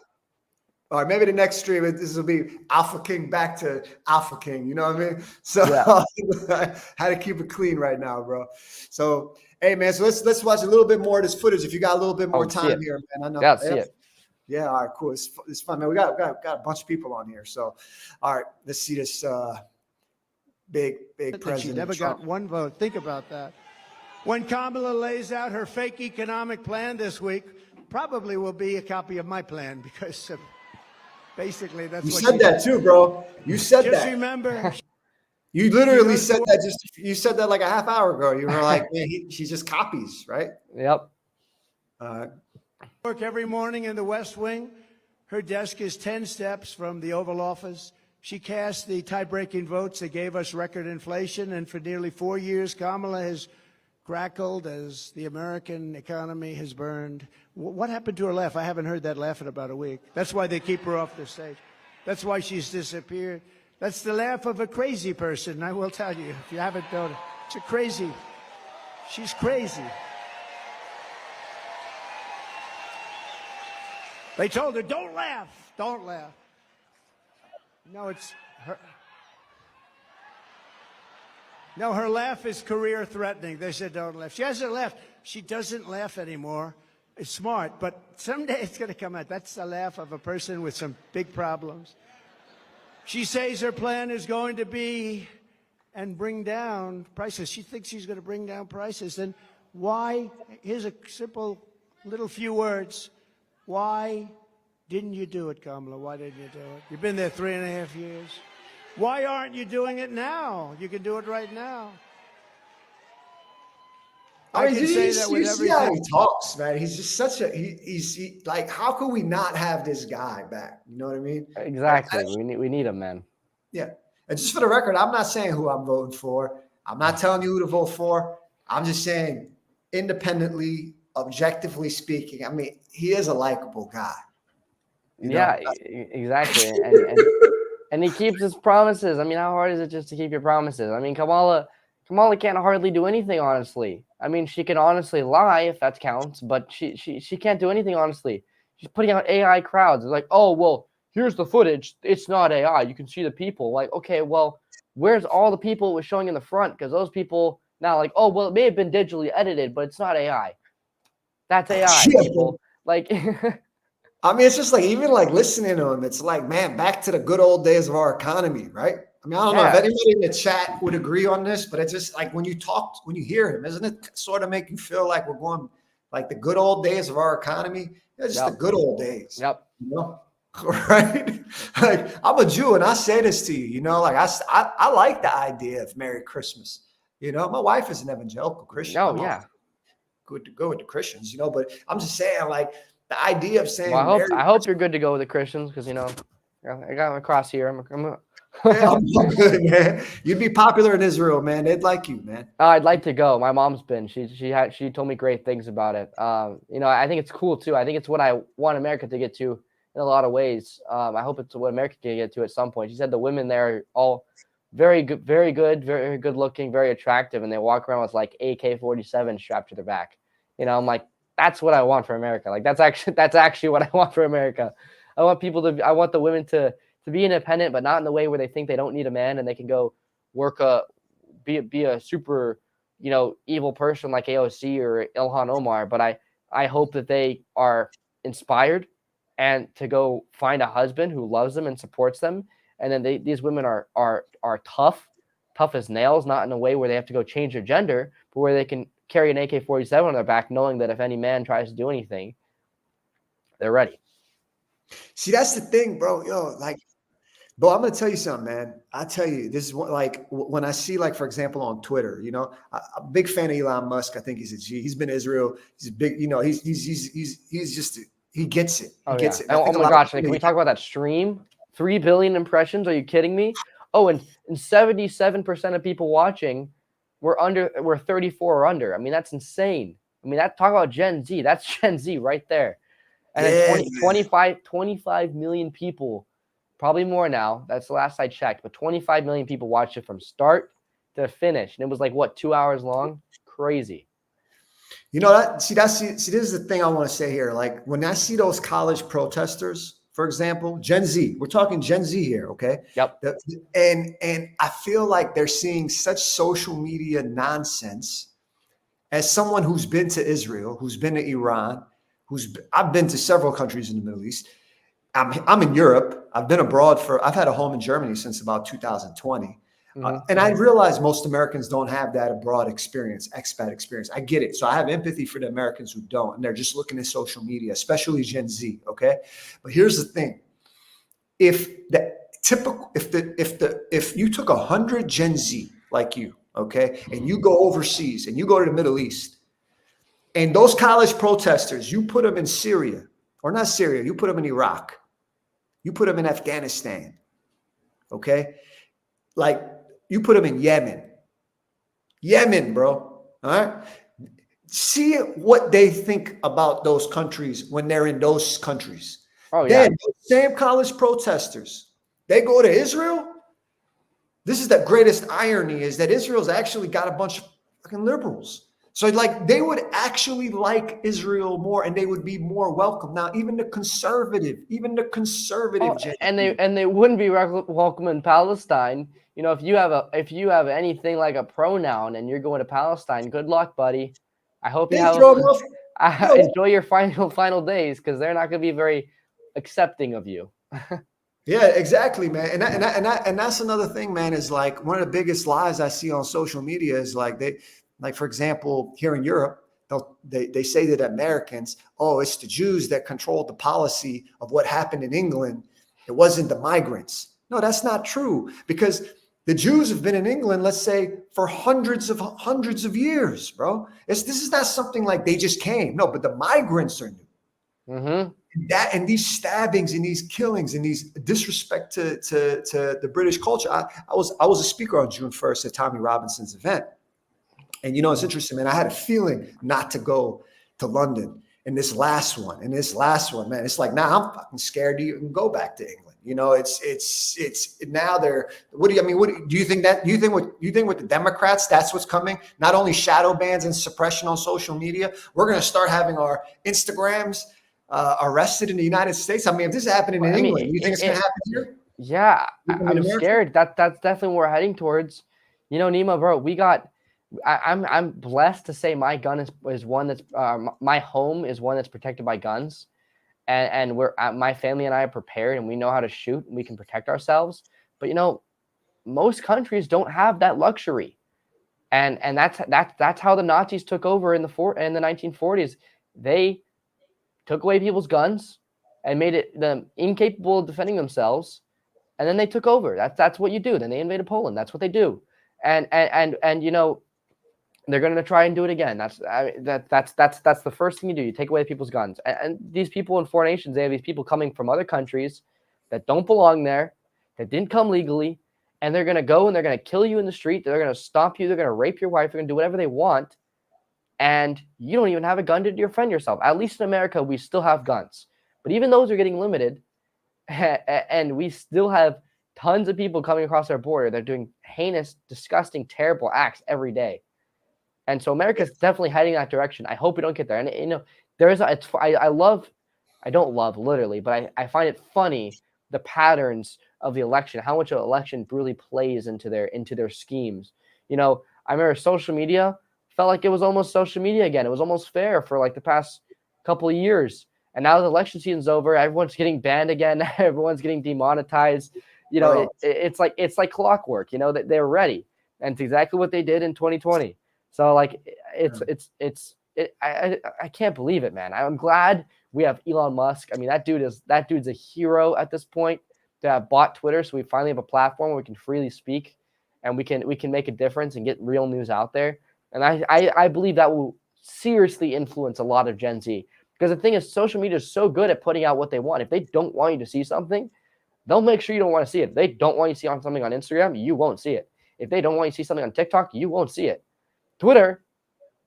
All right, maybe the next stream, this will be Alpha King back to Alpha King. You know what I mean? So I had to keep it clean right now, bro. So, hey, man, so let's watch a little bit more of this footage. If you got a little bit more time here, man. I know. Yeah, see it. Yeah, all right, cool. It's fun, man. We got a bunch of people on here. So, all right, let's see this big president. She never Trump. got one vote. Think about that. When Kamala lays out her fake economic plan this week, probably will be a copy of my plan because basically that's you what said that too, bro. You said just that. Remember. You literally said that you said that like a half hour ago. You were like, man, she just copies, right? Yep. Work every morning in the West Wing. Her desk is 10 steps from the Oval Office. She cast the tie-breaking votes that gave us record inflation, and for nearly 4 years, Kamala has crackled as the American economy has burned. What happened to her laugh? I haven't heard that laugh in about a week. That's why they keep her off the stage. That's why she's disappeared. That's the laugh of a crazy person, I will tell you, if you haven't known it. It's a crazy. She's crazy. They told her, don't laugh, don't laugh. No, it's her. No, her laugh is career threatening. They said, don't laugh. She hasn't laughed. She doesn't laugh anymore. It's smart, but someday it's going to come out. That's the laugh of a person with some big problems. She says her plan is going to be and bring down prices. She thinks she's going to bring down prices. Then why? Here's a simple little few words. Why didn't you do it, Kamala? Why didn't you do it? You've been there 3.5 years. Why aren't you doing it now? You can do it right now. I can say that with everything. You see how he talks, man. He's just such a he's like, how can we not have this guy back? You know what I mean? Exactly. We need him, man. Yeah. And just for the record, I'm not saying who I'm voting for. I'm not telling you who to vote for. I'm just saying, independently, objectively speaking, I mean, he is a likable guy. Yeah, exactly. And he keeps his promises. I mean, how hard is it just to keep your promises? I mean, Kamala can't hardly do anything, honestly. I mean, she can honestly lie if that counts, but she can't do anything, honestly. She's putting out AI crowds. It's like, oh, well, here's the footage. It's not AI. You can see the people. Like, okay, well, where's all the people it was showing in the front? Because those people now, like, oh, well, it may have been digitally edited, but it's not AI. That's AI, people. Like, I mean, it's just like, even like listening to him, it's like, man, back to the good old days of our economy, right? I mean, I don't know if anybody in the chat would agree on this, but it's just like when you hear him, isn't it sort of make you feel like we're going like the good old days of our economy? It's just the good old days. Yep. You know? Right? Like, I'm a Jew and I say this to you, you know, like I like the idea of Merry Christmas. You know, my wife is an evangelical Christian. Oh, yeah. Good to go with the Christians, you know, but I'm just saying, like, the idea of saying, well, I hope you're good to go with the Christians, because, you know, I got my cross here. I'm good, man. You'd be popular in Israel, man. They'd like you, man. I'd like to go. My mom's been. She told me great things about it. You know, I think it's cool too. I think it's what I want America to get to in a lot of ways. I hope it's what America can get to at some point. She said the women there are all very good, very good looking, very attractive, and they walk around with like AK-47 strapped to their back. I'm like, that's what I want for America. Like that's actually what I want for America. I want the women to be independent, but not in the way where they think they don't need a man and they can go work be a super, evil person like AOC or Ilhan Omar. But I hope that they are inspired and to go find a husband who loves them and supports them. And then these women are tough as nails, not in a way where they have to go change their gender, but where they can carry an AK-47 on their back, knowing that if any man tries to do anything, they're ready. See, that's the thing, bro. Yo, like, Bo, I'm gonna tell you something, man. I tell you, this is what, like, when I see, like, for example, on Twitter, I'm a big fan of Elon Musk. I think he's a G. He's been Israel. He's a big, he's just he gets it. He gets it. Oh my gosh! Can we talk about that stream? 3 billion impressions? Are you kidding me? Oh, and 77% of people watching were 34 or under. I mean, that's insane. I mean, talk about Gen Z. That's Gen Z right there. And then 25 million people, probably more now. That's the last I checked, but 25 million people watched it from start to finish. And it was like, what, 2 hours long? Crazy. This is the thing I want to say here. Like, when I see those college protesters, for example, Gen Z, we're talking Gen Z here, okay? Yep. And I feel like they're seeing such social media nonsense. As someone who's been to Israel, who's been to Iran, I've been to several countries in the Middle East. I'm in Europe. I've been abroad I've had a home in Germany since about 2020. And I realize most Americans don't have that abroad experience, expat experience. I get it. So I have empathy for the Americans who don't, and they're just looking at social media, especially Gen Z. Okay. But here's the thing. If you took 100 Gen Z like you, okay, and you go overseas and you go to the Middle East, and those college protesters, you put them in Syria, or not Syria, you put them in Iraq, you put them in Afghanistan, okay? Like, you put them in Yemen, bro, all right? See what they think about those countries when they're in those countries. Oh, yeah. Then those same college protesters, they go to Israel. This is the greatest irony, is that Israel's actually got a bunch of fucking liberals. So, like, they would actually like Israel more, and they would be more welcome. Now, even the conservative, and they wouldn't be welcome in Palestine. If you have anything like a pronoun and you're going to Palestine, good luck, buddy. I hope you enjoy your final days, because they're not going to be very accepting of you. Yeah, exactly, man. And that's another thing, man, is like one of the biggest lies I see on social media is like, for example, here in Europe, they say that Americans, it's the Jews that controlled the policy of what happened in England. It wasn't the migrants. No, that's not true, because the Jews have been in England, let's say, for hundreds of years, bro. This is not something like they just came. No, but the migrants are new. Mm-hmm. And these stabbings and these killings and these disrespect to the British culture. I was a speaker on June 1st at Tommy Robinson's event. And it's interesting, man. I had a feeling not to go to London in this last one, man. It's like, now I'm fucking scared to even go back to England. It's now they're. What do you think with the Democrats? That's what's coming. Not only shadow bans and suppression on social media. We're going to start having our Instagrams arrested in the United States. I mean, if this is happening in England, you think it's going to happen here? Yeah, I'm scared. That's definitely what we're heading towards. Nima, bro, I'm blessed to say my gun is one that's my home is one that's protected by guns, and my family and I are prepared, and we know how to shoot, and we can protect ourselves. But most countries don't have that luxury, and that's how the Nazis took over in the 1940s. They took away people's guns and made them incapable of defending themselves, and then they took over. That's what you do. Then they invaded Poland. That's what they do, and they're going to try and do it again. That's the first thing you do. You take away people's guns, and these people in foreign nations, they have these people coming from other countries that don't belong there, that didn't come legally, and they're going to go and they're going to kill you in the street. They're going to stomp you. They're going to rape your wife. They're going to do whatever they want. And you don't even have a gun to defend yourself. At least in America, we still have guns. But even those are getting limited. And we still have tons of people coming across our border. They're doing heinous, disgusting, terrible acts every day. And so America's definitely heading that direction. I hope we don't get there. And you know, I don't love literally, but I find it funny the patterns of the election, how much an election really plays into their schemes. You know, I remember social media felt like it was almost social media again. It was almost fair for like the past couple of years. And now the election season's over, everyone's getting banned again, everyone's getting demonetized. You know, it's like clockwork, you know, that they're ready. And it's exactly what they did in 2020. So like I can't believe it, man. I'm glad we have Elon Musk. I mean, that dude's a hero at this point to have bought Twitter. So we finally have a platform where we can freely speak and we can make a difference and get real news out there. And I believe that will seriously influence a lot of Gen Z. Because the thing is, social media is so good at putting out what they want. If they don't want you to see something, they'll make sure you don't want to see it. If they don't want you to see something on Instagram, you won't see it. If they don't want you to see something on TikTok, you won't see it. Twitter,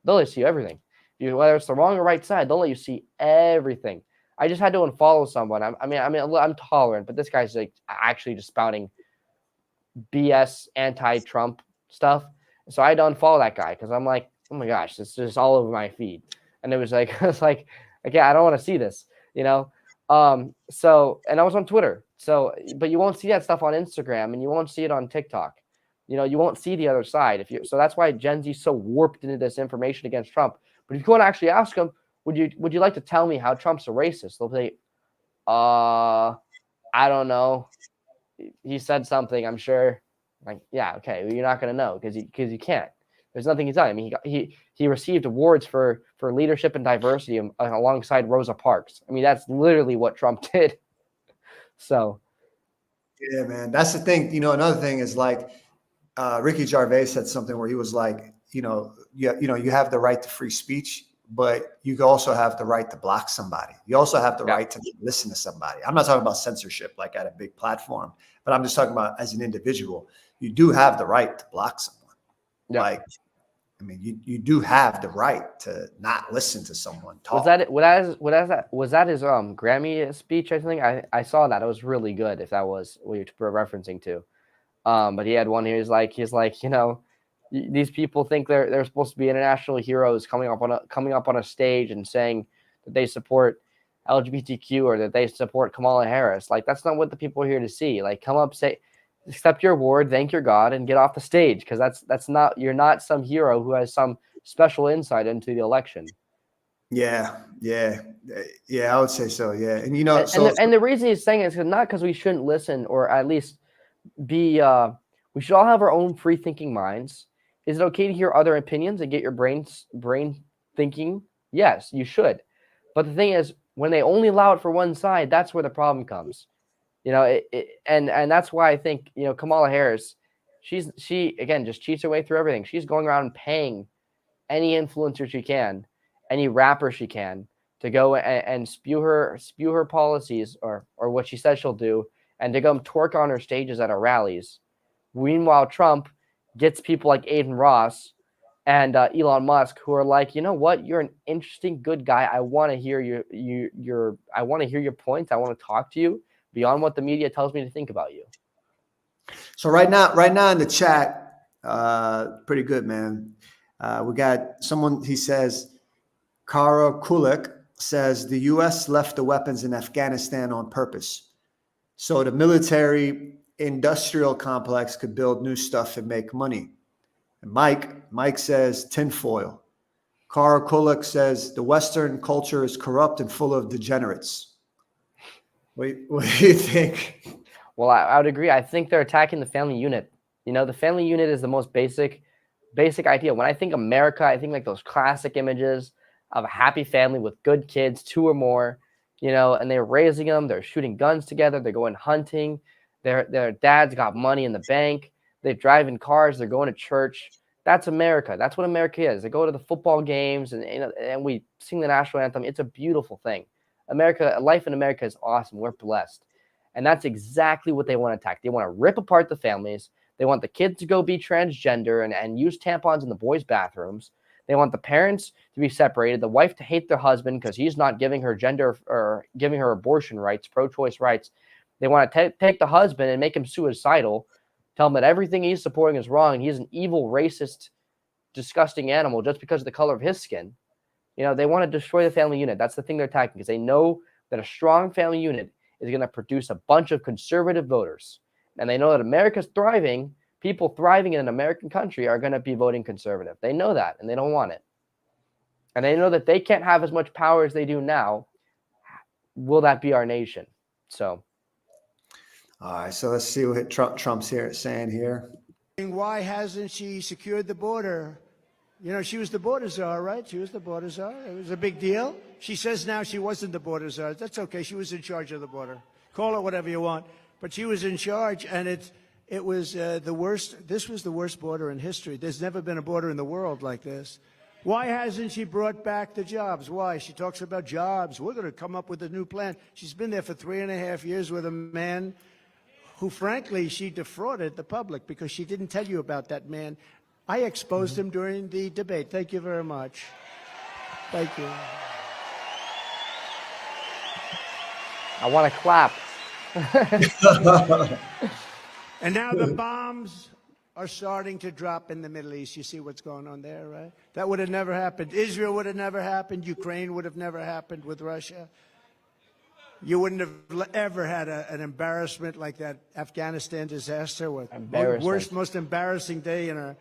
they'll let you see everything. Whether it's the wrong or right side, they'll let you see everything. I just had to unfollow someone. I'm tolerant, but this guy's like actually just spouting BS anti-Trump stuff. So I had to unfollow that guy because I'm like, oh my gosh, this is all over my feed. And it was like, okay, I don't want to see this, you know? So, and I was on Twitter. So, but you won't see that stuff on Instagram and you won't see it on TikTok. You know, you won't see the other side. So that's why Gen Z is so warped into this information against Trump. But if you want to actually ask them, would you like to tell me how Trump's a racist? They'll say, I don't know. He said something, I'm sure. Like, yeah, okay, well, you're not going to know because you can't. There's nothing he's done. I mean, he received awards for leadership and diversity alongside Rosa Parks. I mean, that's literally what Trump did. So, yeah, man, that's the thing. You know, another thing is like Ricky Gervais said something where he was like, you have the right to free speech, but you also have the right to block somebody. You also have the right to listen to somebody. I'm not talking about censorship like at a big platform, but I'm just talking about as an individual. You do have the right to block someone. Yeah. Like, I mean, you do have the right to not listen to someone talk. Was that his Grammy speech? I think I saw that. It was really good. If that was what you're referencing to, but he had one. He's like, you know, these people think they're supposed to be international heroes coming up on a stage and saying that they support LGBTQ or that they support Kamala Harris. Like, that's not what the people are here to see. Like, come up, say, accept your award, thank your God, and get off the stage, because that's not, you're not some hero who has some special insight into the election. Yeah, I would say so. Yeah, and you know, and the reason he's saying it is not because we shouldn't listen, or at least be. We should all have our own free thinking minds. Is it okay to hear other opinions and get your brain thinking? Yes, you should. But the thing is, when they only allow it for one side, that's where the problem comes. You know, and that's why I think, you know, Kamala Harris, she again just cheats her way through everything. She's going around paying any influencer she can, any rapper she can, to go and spew her policies or what she says she'll do, and to go twerk on her stages at her rallies. Meanwhile, Trump gets people like Aiden Ross and Elon Musk who are like, you know what, you're an interesting, good guy. I want to hear I want to hear your points. I want to talk to you beyond what the media tells me to think about you. So right now in the chat, pretty good, man. We got someone, he says, Kara Kulik says the U.S. left the weapons in Afghanistan on purpose, so the military industrial complex could build new stuff and make money. And Mike says tinfoil. Kara Kulik says the Western culture is corrupt and full of degenerates. What do you think? Well, I would agree. I think they're attacking the family unit. You know, the family unit is the most basic idea. When I think America, I think like those classic images of a happy family with good kids, 2 or more, you know, and they're raising them. They're shooting guns together. They're going hunting. Their dad's got money in the bank. They're driving cars. They're going to church. That's America. That's what America is. They go to the football games and we sing the national anthem. It's a beautiful thing. Life in America is awesome. We're blessed. And that's exactly what they want to attack. They want to rip apart the families. They want the kids to go be transgender and use tampons in the boys' bathrooms. They want the parents to be separated, the wife to hate their husband because he's not giving her gender or giving her abortion rights, pro-choice rights. They want to take the husband and make him suicidal, tell him that everything he's supporting is wrong, and he's an evil, racist disgusting animal just because of the color of his skin. They want to destroy the family unit. That's the thing they're attacking, because they know that a strong family unit is going to produce a bunch of conservative voters. And they know that America's thriving. People thriving in an American country are going to be voting conservative. They know that, and they don't want it. And they know that they can't have as much power as they do now. Will that be our nation? So. All right, so let's see what Trump's saying here. Why hasn't she secured the border? She was the border czar, right? She was the border czar. It was a big deal. She says now she wasn't the border czar. That's okay. She was in charge of the border. Call it whatever you want. But she was in charge, and it was the worst. This was the worst border in history. There's never been a border in the world like this. Why hasn't she brought back the jobs? Why? She talks about jobs. We're going to come up with a new plan. She's been there for 3.5 years with a man who, frankly, she defrauded the public because she didn't tell you about that man. I exposed him during the debate. Thank you very much. Thank you. I want to clap. And now the bombs are starting to drop in the Middle East. You see what's going on there, right? That would have never happened. Israel would have never happened. Ukraine would have never happened with Russia. You wouldn't have ever had an embarrassment like that Afghanistan disaster. Worst, most embarrassing day in our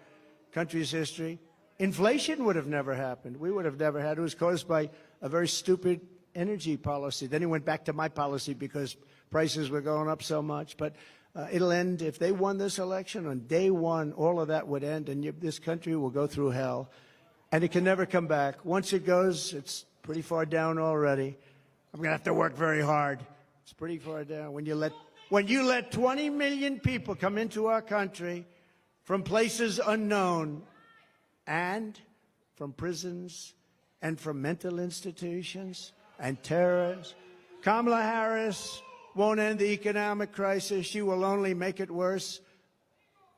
country's history. Inflation would have never happened. We would have never had. It was caused by a very stupid energy policy. Then he went back to my policy because prices were going up so much. But it'll end. If they won this election on day one, all of that would end, and this country will go through hell. And it can never come back. Once it goes, it's pretty far down already. I'm going to have to work very hard. It's pretty far down. When you let 20 million people come into our country from places unknown and from prisons and from mental institutions and terrorists, Kamala Harris won't end the economic crisis. She will only make it worse.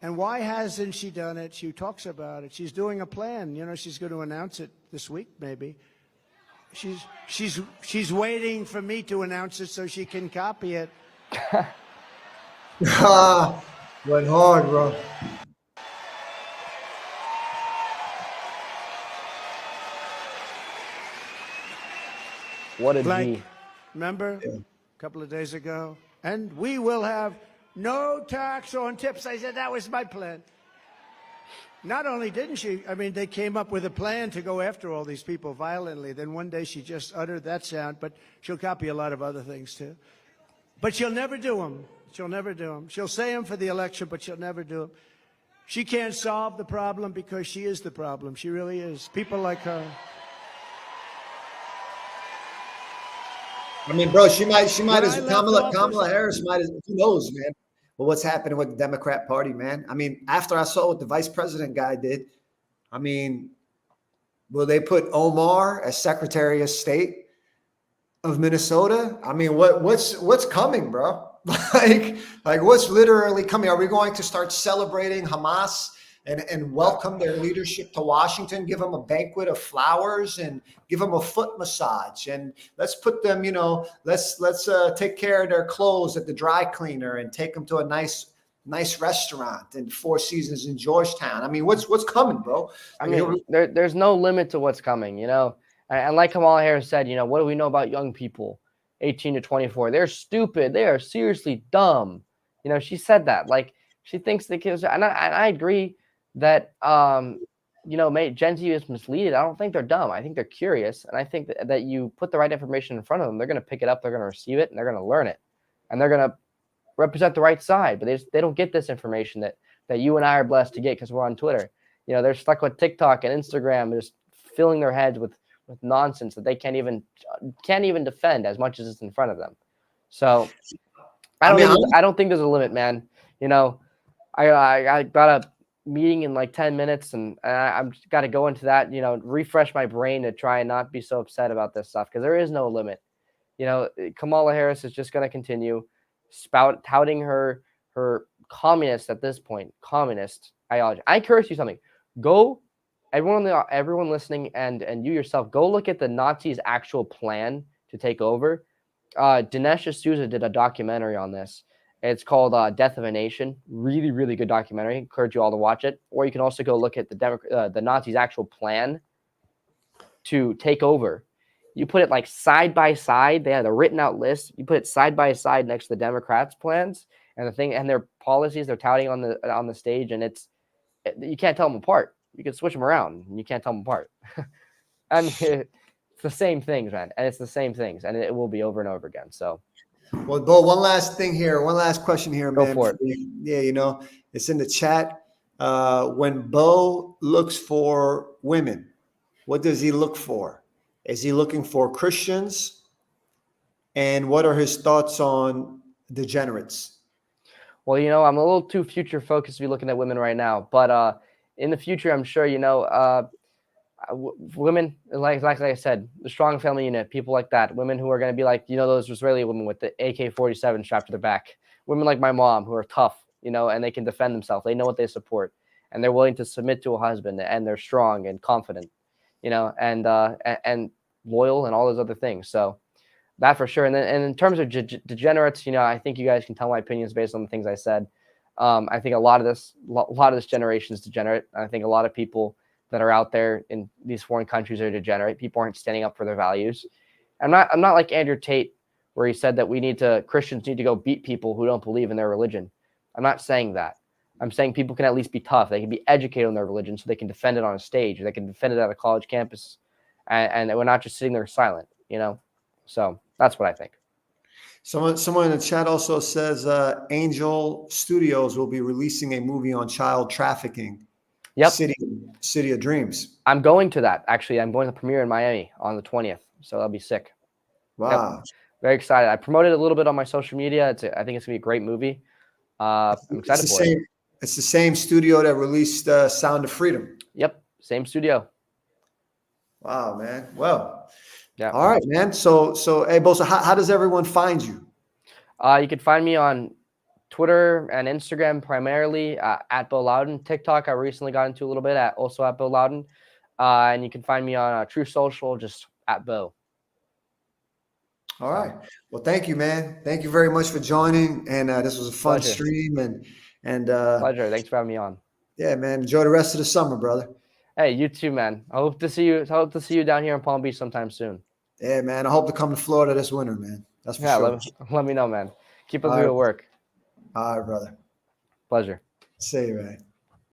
And why hasn't she done it? She talks about it. She's doing a plan. She's going to announce it this week, maybe. She's waiting for me to announce it so she can copy it. Went hard, bro. What a G. Remember a couple of days ago? And we will have no tax on tips. I said that was my plan. Not only didn't she, they came up with a plan to go after all these people violently. Then one day she just uttered that sound, but she'll copy a lot of other things too. But she'll never do them. She'll never do them. She'll say them for the election, but she'll never do them. She can't solve the problem because she is the problem. She really is. People like her. Bro, she might as Kamala Harris might as, who knows, man. But what's happening with the Democrat Party, man? After I saw what the vice president guy did, will they put Omar as Secretary of State of Minnesota? What's coming, bro? like what's literally coming? Are we going to start celebrating Hamas and welcome their leadership to Washington, give them a banquet of flowers and give them a foot massage, and let's put them, let's take care of their clothes at the dry cleaner and take them to a nice restaurant in Four Seasons in Georgetown. What's coming, bro? There's no limit to what's coming, and like Kamala Harris said, what do we know about young people, 18 to 24? They're stupid. They are seriously dumb. She said that, like, she thinks the kids, and I agree that, Gen Z is misleaded. I don't think they're dumb. I think they're curious. And I think that you put the right information in front of them, they're going to pick it up, they're going to receive it, and they're going to learn it. And they're going to represent the right side. But they don't get this information that you and I are blessed to get because we're on Twitter. They're stuck with TikTok and Instagram, just filling their heads with nonsense that they can't even defend as much as it's in front of them. So I don't think there's a limit, man. I got a meeting in like 10 minutes and I'm got to go into that, refresh my brain to try and not be so upset about this stuff, because there is no limit. Kamala Harris is just going to continue touting her communist at this point, communist ideology. I encourage you something. Go, everyone listening and you yourself, go look at the Nazis' actual plan to take over. Dinesh D'Souza did a documentary on this. It's called Death of a Nation. Really, really good documentary. Encourage you all to watch it. Or you can also go look at the Nazis' actual plan to take over. You put it like side by side. They had a written out list. You put it side by side next to the Democrats' plans and the thing and their policies they're touting on the stage, and you can't tell them apart. You can switch them around, and you can't tell them apart. And it's the same things, man. And it's the same things, and it will be over and over again. So, well, Bo, one last thing here. One last question here, man. Go for it. Yeah, you know, it's in the chat. When Bo looks for women, what does he look for? Is he looking for Christians? And what are his thoughts on degenerates? well, I'm a little too future focused to be looking at women right now, but in the future, I'm sure women, like I said, the strong family unit, people like that, women who are going to be like, those Israeli women with the AK-47 strapped to their back, women like my mom who are tough, and they can defend themselves. They know what they support, and they're willing to submit to a husband, and they're strong and confident, and loyal and all those other things. So that for sure. And in terms of degenerates, I think you guys can tell my opinions based on the things I said. I think a lot of this generation is degenerate. I think a lot of people that are out there in these foreign countries are degenerate. People aren't standing up for their values. I'm not like Andrew Tate, where he said that Christians need to go beat people who don't believe in their religion. I'm not saying that. I'm saying people can at least be tough. They can be educated on their religion so they can defend it on a stage, or they can defend it at a college campus, and we're not just sitting there silent, So that's what I think. Someone in the chat also says Angel Studios will be releasing a movie on child trafficking. Yep. City of Dreams. I'm going to that. Actually, I'm going to the premiere in Miami on the 20th. So that'll be sick. Wow. Yep. Very excited. I promoted it a little bit on my social media. I think it's going to be a great movie. I'm excited for it. It's the same studio that released Sound of Freedom. Yep. Same studio. Wow, man. Well, yeah. All right, man. So hey, Bo, so how does everyone find you? You can find me on Twitter and Instagram primarily at Bo Loudon. TikTok I recently got into a little bit also at Bo Loudon. And you can find me on True Social just at Bo. All right. Well, thank you, man. Thank you very much for joining. And this was a fun Pleasure. stream. And pleasure. Thanks for having me on. Yeah, man. Enjoy the rest of the summer, brother. Hey, you too, man. I hope to see you down here in Palm Beach sometime soon. Yeah, man. I hope to come to Florida this winter, man. That's for sure. Let me know, man. Keep up the good work. All right, brother. Pleasure. See you, man.